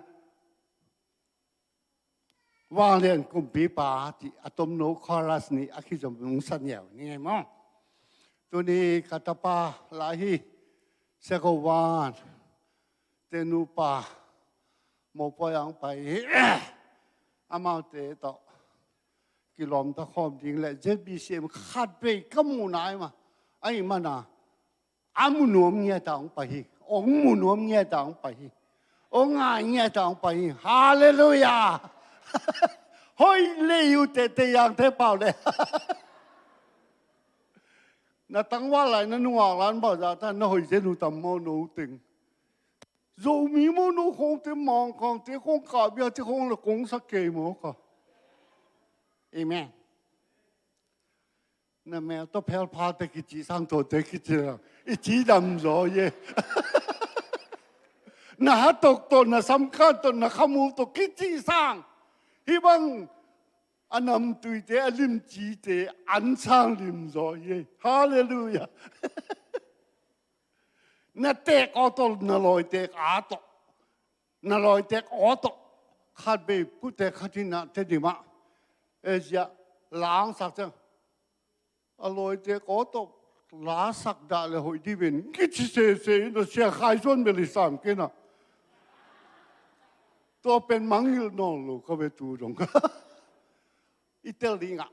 ว่าเรียนกลุ่มปีป่าที่อะตอมโนคอรัสนี่อาคิจมนุงสัญญานี่ไงมั้งตัวนี้กัตปาลาฮีเสกวานเตนูปาโมปอยังไปอามาเตต่อกิโลมตะคอมจริงแหละเจ็ดบีเซียมขาดไปก็มูนายมาไอ้มันอ่ะอามุนวมเงี้ยต่างไปองมุนวมเงี้ยต่างไปองงายเงี้ยต่างไปฮาเลลูยาเฮ้ยเลยอยู่แต่ยังเทเปล่าเลยน่ะตั้งว่าอะไรนั่นว่าร้านบอกจะท่านน่ะเฮ้ยเจนุตามโมโนตึงโจมีโมโนคงจะมองคงจะคงกลับยาจะคงละคงสักเกมมั้งค่ะเอเมนน่ะแม่ต้องเพลพาแต่กิจสังตัวแต่กิจละอีจีดำรอเย่น่ะตกตัวน่ะสำคัญตัวน่ะขมูตัวกิจสังฮิบังอันนำตุยเตอลิมจีเตอันช่างลิมรอเย่ฮาเลลูยาน่ะเตกอตน่ะลอยเตกอาตน่ะลอยเตกอตขัดไปพูดเตกขัดที่น่ะเตดิมะเอเชียล้างสักจังอร่อยเตกอตล้าสักดาเลยหอยที่เป็นกิจเสน่ะเสียขายส่วนเบลิสามกินน่ะตัวเป็นมังยิลนองลูกเขาไปดูตรงอิตาลีอ่ะ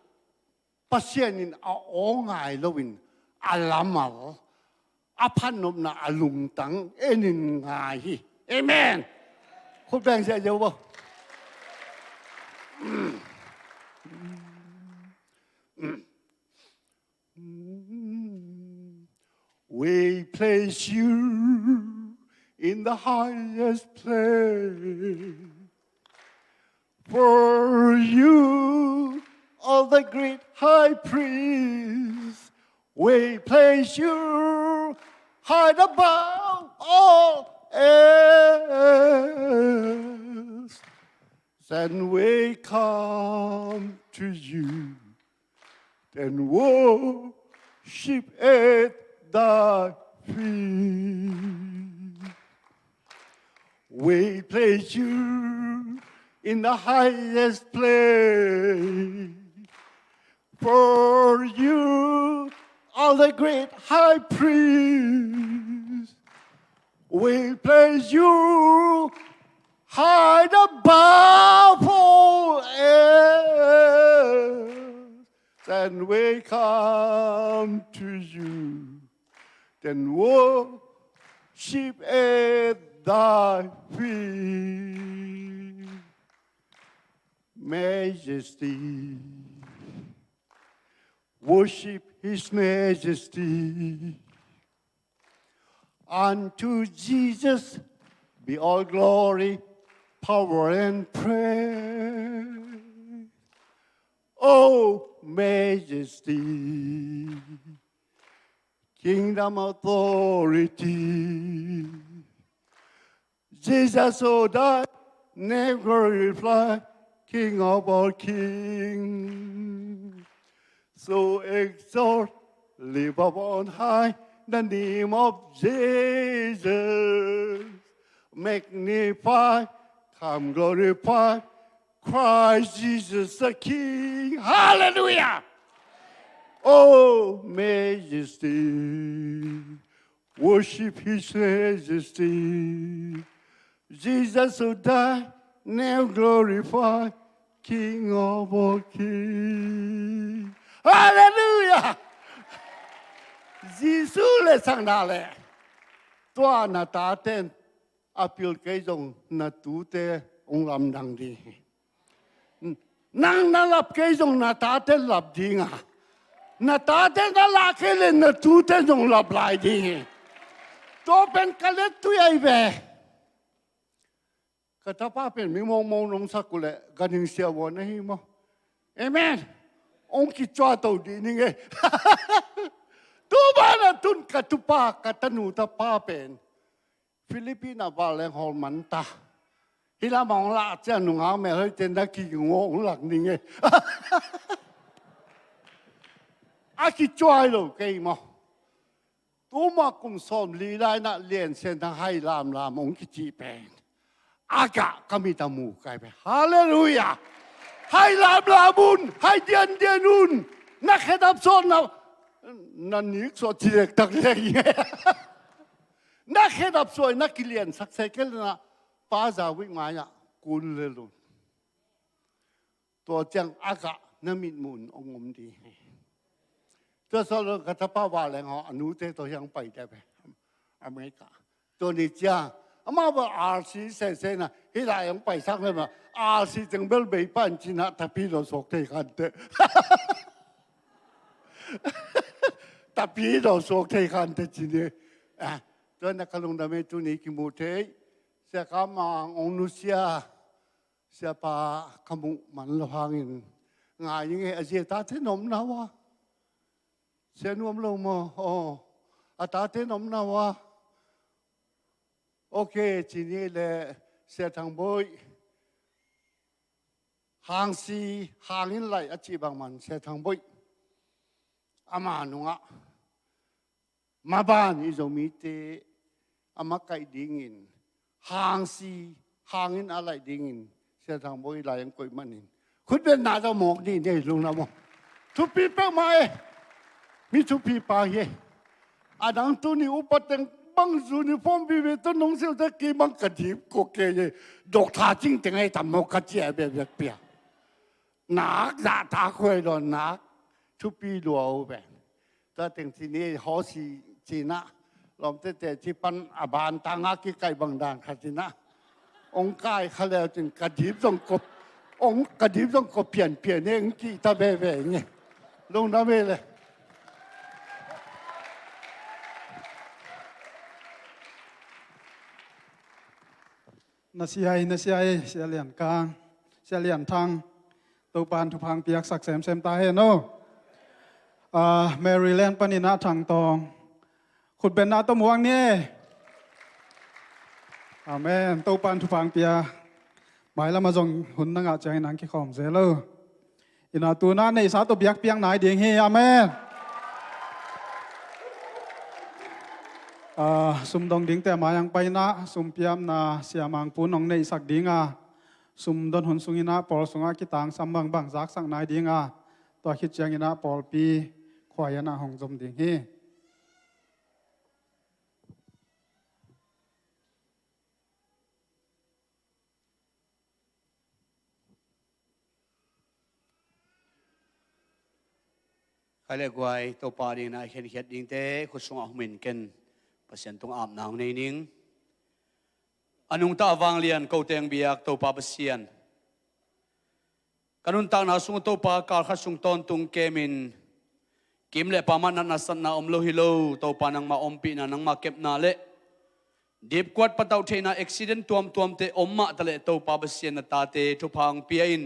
ปัสเซียนินอาโองายลวินอาลามัลอาพันนมนาอาลุงตังเอนินงายเอเมนคุณแบ่งเสียเยอะบ่ We place you in the highest place. For you are the great high priest. We place you high above all else. Then we come to you, then worship at thy feet. We place you in the highest place. For you are the great high priest. We place you high above all else. Then we come to you, then worship at thy feet. Majesty, worship his majesty. Unto Jesus be all glory, power, and praise. Oh, majesty, kingdom authority. Jesus, oh, thy name glorify, King of all kings. So exalt, live up on high, the name of Jesus. Magnify, come glorify, Christ Jesus the King. Hallelujah! Oh, majesty, worship his majesty. Jesus who died, now glorify, King of all kings. Hallelujah! Jesus le sang na le. Tua na ta ten apil kay jong natute ong lam dang di nang nalap kay jong natate lap di nga natate nalake le natute jong lap lai di to pen kalet tu ai be kata pa pen mi mong mong nong sakule ganing sia wo na hi mo amen ong ki chwa to di ni nge tu ba na tun katupa katanu ta pa pen Filipina baleng hol manta hila mong la chen nung ha me hơi tên đã kỳ ngộ lạc ninh nghe a kỳ choi lo cây mà tu mà cùng xóm lý lại na liền sen thằng hay làm ông kỳ chi bèn a cả kami ta mù cái bèn hallelujah hay làm un hay điên un na khét đáp son na nick so chỉ được tắc lên nghe na khét đáp soi na kỳ liền sắc sẻ cái naป้าจะวิ่งมาเนี่ยกุลเลยลุนตัวจังอากาศน้ำมิดมุนองมดีตัวสรุปกระทบว่าแรงหออนุเตตัวยังไปได้ไปอเมริกาตัวนี้จ้าอามาว่าRCเซ่ๆนะที่ไหนยังไปสักเลยมาRCจังเบลเบย์ปั้นจีน่าทับพี่เราสกเทกันเตทับพี่เราสกเทกันเตจีเนี่ยตัวนักลงดำเนินตัวนี้กิมูเทSekarang manusia siapa kamu manlohangin ngaying aja tate nom nawa senuam lo mo oh atate nom nawa okay sini le setang boy hang si hangin lai aci bang man setang boy ama nunga maban izomite ama kai dingin hang hangin alai dingin sia thang boi lai yang koi manin khut ben na da mok ni nei lung na mo tu pi pe mai mi tu pi pa ye adang tu ni upateng bang zu ni pom bi be tu nong sil ta ki mang ka di ko ke ye dok tha jing teng ai tam mo ka che be be pia nak da ta khoi lo nak tu pi lo be ta teng ti ni ho si chi naลมเตะที่ปันอาบานตางากิไก่บางด่างขัดสินะองค์กายเขาแล้วจึงกระดิบต้องกบองค์กระดิบต้องกบเปลี่ยนเองกี่ตาเบเงี้ยลงน้ำเบเลยนาเสียเสียเหรียญกลางเสียเหรียญทางตัวปานทุพังเปียกสักเซมตาเฮโนแมรี่แลนด์ปานินาทางตองขุดเป็นนาตมวงนี่อาเมนตัวปานทุพังเปียหมายละมาจงหุ่นนังอาจจะให้นังขี้ขอมเสลออินาตัวนั้นในสาตัวเบียกเปียงไหนเดียงเฮอาเมนสุมดองดิ้งแต่มายังไปนะสุมเปียมนาเสียมังปูนองในสักดิ้งสุมดนหุนสุงินะปอลสุงากิตังสัมบังบังซักสักไหนดิ้งตัวคิดจังอินะปอลปีควายนะหงจมดิ้งเฮใครเรียกว่าตัวปาดีนะเขียนดิ้งเต้คุณส่งเอาเหม็นกันเปอร์เซ็นต์ตรงอาบน้ำในนิ่งอนุงตาวางเลียนเขาเตียงเบียกตัวปาเปอร์เซ็นต์กันุนตางนาสุงตัวปาการขัดสุงตอนตุงเกมินกิมเละปามันนัสนาอมโลฮิโลตัวปานังมาอมปีนังมาเก็บนาเละดิบกวดปะเตาเทน่าอุบิเหตุตัวมเตอมมาตะเละตัวปาเปอร์เซ็นต์ตาเตทุพังเปียอิน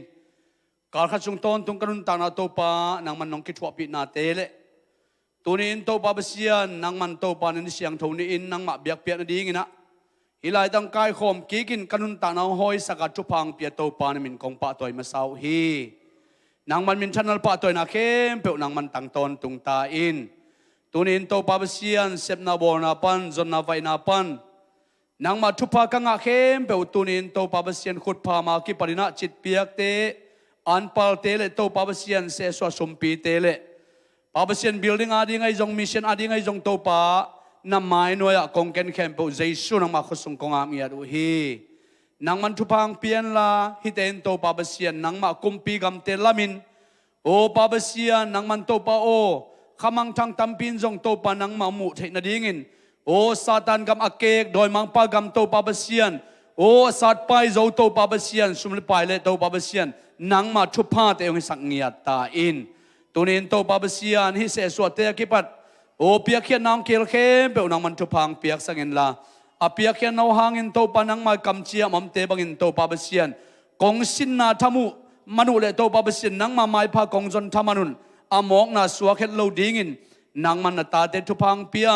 การขัดสุงตอนตุงกันุนตางนาตัวปานังมันนองคิดว่าปีนาเตเละตัวนี้ตัวปาเปอร์เซ็นต์นังมันตัวปานิเสียงทุนี้อินนังมาเบียกเปียนดีงินะฮิลายตั้งกายข่มกีกินกันุนตางนาหอยสักจุพังเปียตัวปานมินกงปะตัวมาสาวฮีนางมันมินชันนัลปะตัวนักเข้มเปียนางมันตั้งตอนตุงตาอินตัวนี้ตัวปาเปอร์เซ็นต์เซปนาบอนาปันจนนาไฟนาปันนางมาทุพากังอาเข้มเปียตัวนี้ตัวปาเปอร์เซ็นต์ขุดพามากิปริณะจิตเปียกเตอันพัลเตเลตัวปาเปอร์เซ็นต์เสสวสมปีเตเลปาเปอร์เซ็นต์บิลดิ้งอาดิไงจงมิชชั่นอาดิไงจงตัวปานำไม้หน่วยกองเกนแคมเปอร์เจสุนังมาขสุงกงอามียดูฮีนางมันทุพังเปียนละฮิเตนตัวปาเปอร์เซ็นต์นางมากุมปีกัมเตลามินโอปาเปอร์เซ็นต์นางมันตัวปาโอขมังทางตัมปินจงตัวปานางมาหมู่เทนดิ้งิน โอซาตานกำอักเกกโดยมังปากำโตปาบเซียนโอสัตไปโจโตปาบเซียนสุมลไปเลโตปาบเซียนนังมาชุบผ้าเตองสังเงียตาอินตัวนี้โตปาบเซียนฮิเสสวดเตกิปัดโอเปียกเขียนนางเกลเข้มเปเอานางมันชุบพังเปียกสังเงินละอเปียกเขียนเอาหางอินโตปานังมากำเจียมัมเตบังอินโตปาบเซียนกงสินนาทามุมนุเลโตปาบเซียนนังมาไม้พากงจนทามุนอามอกนาสวกเฮลโลดิงินนังมันตาเตชุบพังเปีย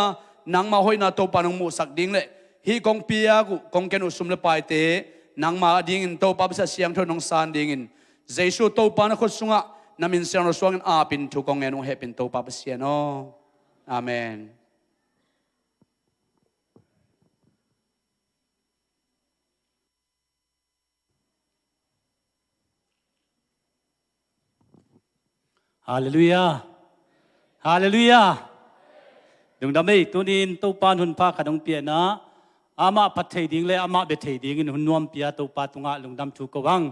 นังมาห้อยนาโตปานังมูสักดิ้งเลยฮีกงเปียกุกงเกนุสุมเลปายเตนังมาดิ้งอินโตปาบเซียงทนองซานดิ้งอินเจสุโตปานคสุงะนามินเซียงรสวงอาปินทุกงเงนุเฮปินโตปาบเซียนออาเมนฮาเลลูยาฮาเลลูยาดุงดำไม่ตัวนี้ตัวปานหุ่นพาขนมเปียนะอามาพัดเทดิ้งเลยอามาเบเทดิ้งหุ่นนวมเปียตัวปาตุงะลุงดำถูกกวัง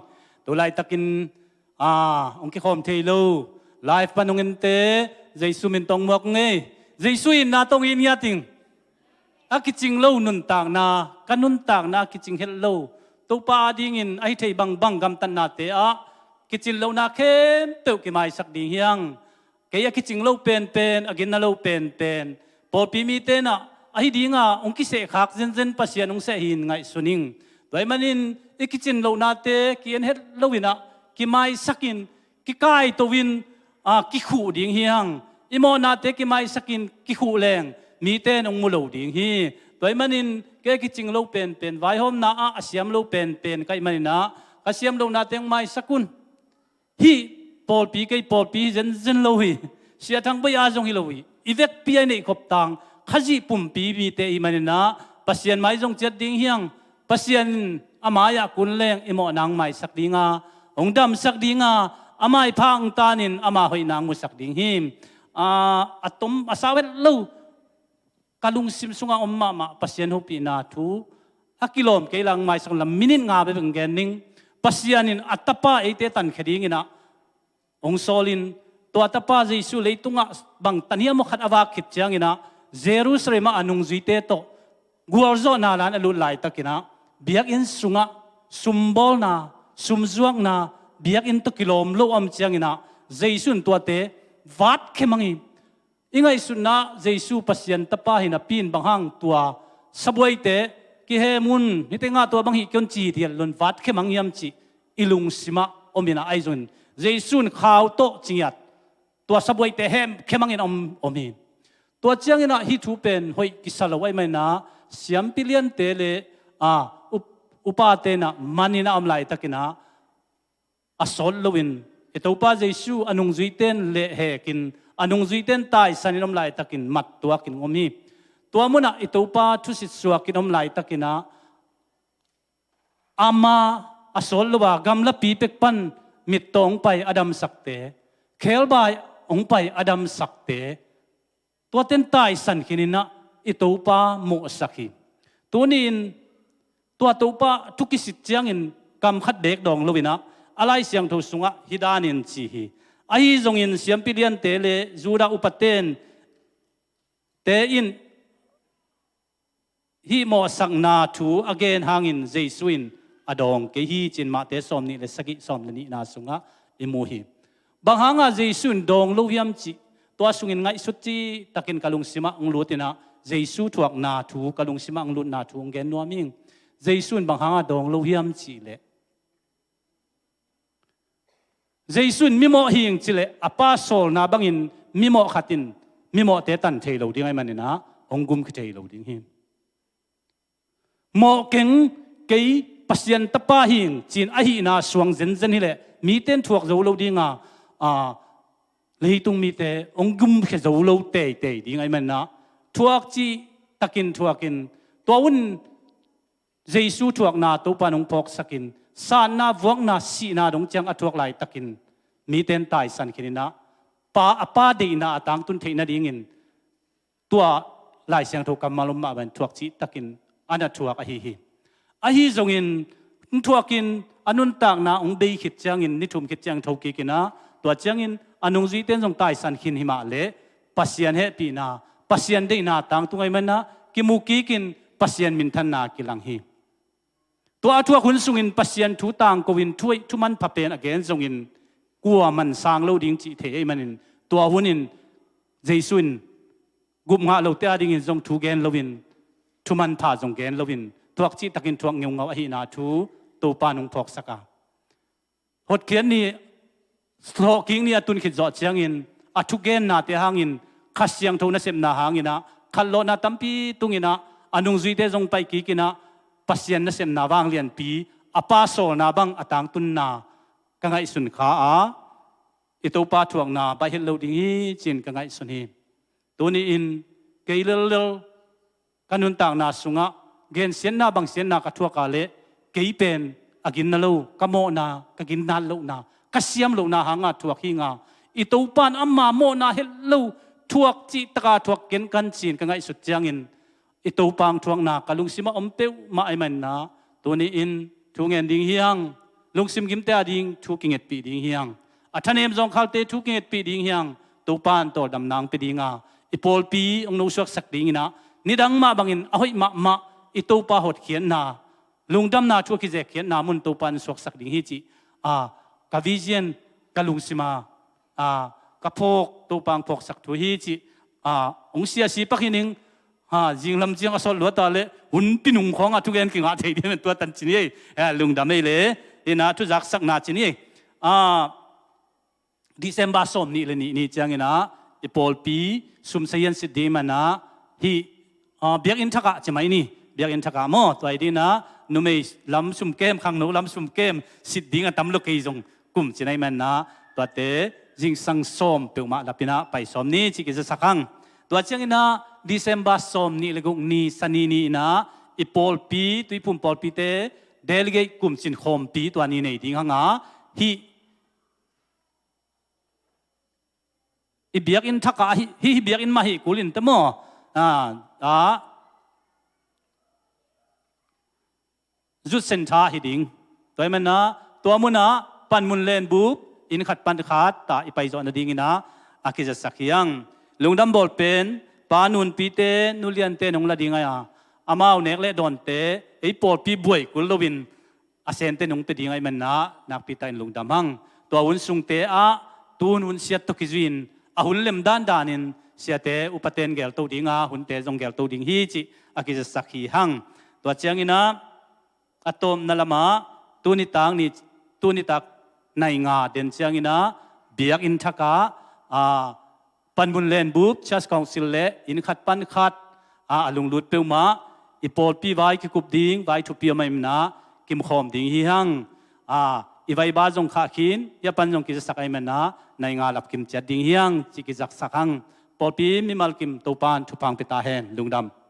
ตัวไล่ตะกินองค์กิคอมเทโลไลฟ์ปานงเงินเตใจสุมินตองมอกเงยใจสุอินนาตองอินยาติงอากิจิงโลนุนต่างนากันนุนต่างนากิจิงเฮลโลตัวปาดิ้งอินไอเทบังบังกำตันนาเตอะกิจิงโลนาเข้มเตวกิไมสักดิ้งเฮียงเกียกิจิงโลเป็นอกินนาโลเป็นพอปีมีเตนะไอ้ดิ้งองค์กิเสกหักเซนปัสยานุงเสหินไงสุนิงโดยมันอินไอกิจิงโลนาเตกิเอ็นเฮดโลวินะกิไมสักินกิกายตัววินกิขู่ดิ้งเฮียงอิโมนาเตกิไมสักินกิขู่แรงมีเตนองมุโลดิ้งฮีโดยมันอินเกียกิจิงโลเป็นไว้หอมนาอาเซียมโลเป็นไกมันนะอาเซียมโลนาเตงไมสักุนฮีปอลปีกับปอลปีเจนโลฮีเสียทั้งไปอาจงฮิโลฮีอีเวกปีไอเนี่ยขบตังขจิปุ่มปีมีเตอีมันนะปัสยันไม่จงเจ็ดดิ้งเฮียงปัสยันอามายากุนแรงอิโมนางไม่สักดิ้งองดำสักดิ้งอามาพังตานินอามาหอยนางมุสักดิ้งหิมอัตมอาสาวเลูกาลุงซิมสุงอมมาปัสยันหุปีนาทูอากิโลมเกลังไม่สักลำมินิงาไปเป็นแกนิงปัสยันินอัตตาป้าไอเตตันขดิ้งนะองโซลินตัวอัตตาป้าเจสุเลยตุงะบังตันเฮียมขัดอวาคิดจังนะเจรูซาเล็มอันุงจีเตโตกัวร์โซนาลานอลุไลตักินะเบียกอินสุงะซุมบอลนาซุมจวงนาเบียกอินตุกิโลมโลอัมจังนะเจสุนตัวเตวัดเข้มังอิงไงสุนนะเจสุปัสยันตาป้าหินะปีนบังหังตัวสบวยเตกิเฮมุนนี่เตงาตัวบังฮิกยนจีเดียลลนวัดเข้มังยามจีอิลุงสิมาอมินะไอซุนเจสุนข่าวโตจิยัดตัวสบวยเตเฮมเข้มังอินอมิตัวเจียงนะฮิทูเป็นหอยกิสลาไว้ไม่นะเสียมพิเลียนเตเลอุปาเตนะมันนินะอมไลตะกินะอสอลลวินเอตอุปาเจสูอนุงจุยเตนเลเฮกินอนุงจุยเตนตายสันนิอมไลตะกินมัดตัวกินอมีตัวมุนะเอตอุปาทุสิตสัวกินอมไลตะกินะอามาอสอลลวะกำละปีเป็กปันมิตตองไปอดัมสักเตเคลบายองไปอดัมสักเตตัวเต็นตายสันขินินะอิตูปาโมสักฮิตัวนี้ตัวตูปาทุกิสิตจังอินกำขัดเด็กดองลวินะอะไรเสียงทุสุงะฮิดานินจีฮีไอจงอินเสียมพิเลียนเตเลจูดาอุปเตนเตอินฮีโมสักนาทูอเกนหางอินเจสุอินอดองเกฮีจินมาเตสอมนี่เลสกิสอมนี่นาสุงะอิมูฮีบางหางะเจสุนดองลูฮิมจีตัวสุงินไงสุดที่ตะกินกะลุงสิมาองลุตินะเจสุถวกนาทูกะลุงสิมาองลุนาทูองเกนนัวมิงเจสุนบางหางะดองลูฮิมจีเลเจสุนมิโมหิงจีเลอปาโซลนาบังอินมิโมขัดินมิโมเตตันเทโลดิ้งไอมันนี่นะองกุมคือเทโลดิ้งหิมโมเก่งเกยปัสยันตป้าหิงจีนอหินาสวงเจนเจนนี่แหละมีเต้นถวกโจโลดิ้งเลยตุงมีเตองกุมแค่จะโลเตดีไงมันนะทวกจีตะกินทวกินตัววุ่นเจสูทวกนาตัวปานองพกสกินสานนาวังนาสีนาดงจังอัทวกไหลตะกินมีเต็นตายสันขินนะป้าดีนาต่างตุนเทนาดิ้งินตัวไหลเสียงถูกกำมาลมมาเป็นทวกจีตะกินอันนั้นทวกอหิจงอินทวกินอนุนต่างนาองเบยขิดจังอินนิทุมขิดจังทวกิกินะตัวจังอินอนุจีเต้นจงตายสันขินหิมาเลปัสยันเฮปีนาปัสยันได้นาต่างตุงไงมันนะ กิมูกีกินปัสยันมินทันนากิลังฮีตัวทัวคุณสุงินปัสยันทุต่างกวินช่วยทุมันพับเป็นอเกนสุงินกลัวมันสร้างโลดิ้งจิเทไอมันินตัวหุ่นินเจสุนกุมงาโลเตอดิ้งอินจงทูเกนโลวินทุมันพาจงเกนโลวินตัวจิตะกินทวงเงาเงาอหินาทูตัวปานุงพอกสกาหดเขียนนี่สโลกิ้งนี่ตุนขิดจอดเชียงอินอัทุเกนนาเตหางอินขัดเสียงทูนัสเซมนาหางอินะขัดโลนาตัมปีตุงอินะอนุจุยเตจงไปกีกินะปัสยันนัสเซมนาวางเลียนปีอปาโซนาบังอตังตุนนากังไอสุนขาอิตัวปาทวงนาไปเห็นโลดิ้งฮีจินกังไอสุนฮีตัวนี้อินเกยเลลกันนุนต่างนาสุงะเกณฑ์เสียนนาบังเสียนนากระทั่วกาเลเกยเป็นอากินนาโลกะโมนากะกินนาโลนากะเสียมโลนาหางาทั่วขี้งาอิตัวปานอัมมาโมนาเฮลโลทั่วจิตกาทั่วเกณฑ์กันจีนกังไอสุดจังอินอิตัวปางทวงนากะลุงซิมาอมเตวมาไอมันนาตัวนี้อินทวงเงินดิ้งเฮียงลุงซิมกิมเตอดิ้งทุกิงเอ็ดปีดิ้งเฮียงอัฐเนมจงเข้าเตทุกิงเอ็ดปีดิ้งเฮียงตัวปานตัวดำนางปีดิ้งาอิปอลปีองนุสวกสักดิ้งนะนิดังมาบังอินอหอยมาอิตัวปาหดเขียนนาลุงดำนาชั่วกิเจเขียนนามุนตัวปานสวกสักดิ้งฮิจิกะวิเจียนกะลุงซิมากะพกตัวปางพกสักทุฮิจิองเสียสีปักหินิงจิงลำจิงอสลวัตตาเลหุ่นปินุงของทุกอย่างกิงอาเทียนตัวตันจินี่ลุงดำไม่เลยนะทุจักสักนาจินี่ดิเซมบาสอมนี่เลยนี่จังนะอีพอลปีสุมเซียนสิดีมันนะฮีเบียกอินทักะจะไหมนี่เบียกอินทักะโม่ตัวไอ้ดีนะนุ่มลำสุมเกมขังหนูลำสุมเกมสิดีงะตำลุกไอ้จงกุมจะไหนมันนะตัวเตจิงสังสมเปียวมาลับพินะไปสมนี่จิกิจะสักครั้งตัวจังนะดิเซมบาสอมนี่เลยกุนี่สันนี่นะอีพอลปีตัวปุ่มพอลปีเตเดลิเกตกุมจินโฮมปีตัวนี้ในดิ้งหางฮีอีเบียกอินทักะฮีเบียกอินมาฮีกุลินเตโมจุดเส้นทางฮิดิงตัวมันนะตัวมุนะปันมุนเลนบุบอินขัดปันขาดตาอีไปจอนดิ้งนะอากิจะสักยังลุงดำบอลเป็นปานุนปีเตนุเลียนเตนงละดิ้งไงอามาเอาเนกเลดอนเตไอปอดปีบวยกุลวินอาเซนเตนงเตดิ้งไงมันนะนักปีตาอินลุงดำหังตัววุนสุงเตตูนุนเสียตกิจวินหุ่นเล่มด้านดานินเสียเตอุปเทนเกลตัวดิ้งหุ่นเตจงเกลตัวดิ้งฮีจิอากิจะสักฮีหังตัวเชียงอินะอะตอมนั่นละมาตัวนิตังนี่ตัวนิตักในงาเดินเชียงอินะเบียกอินทักะปันบุญเลนบุบชัสกองสิลเล่อินขัดปันขัดลุงลุดเปียวมาอีปอดปีไว้กิกุบดิ้งไว้ทุบเปียวไม่มนะกิมขอมดิ้งฮีหังอีไว้บาจงขาขินยาปันจงกิจสักไอมันนะในงาลับกิมจัดดิ้งฮีหังจิกิจักสักหังปอดปีมิมัลกิมตัวปานทุพังปิตาเฮนลุงดำ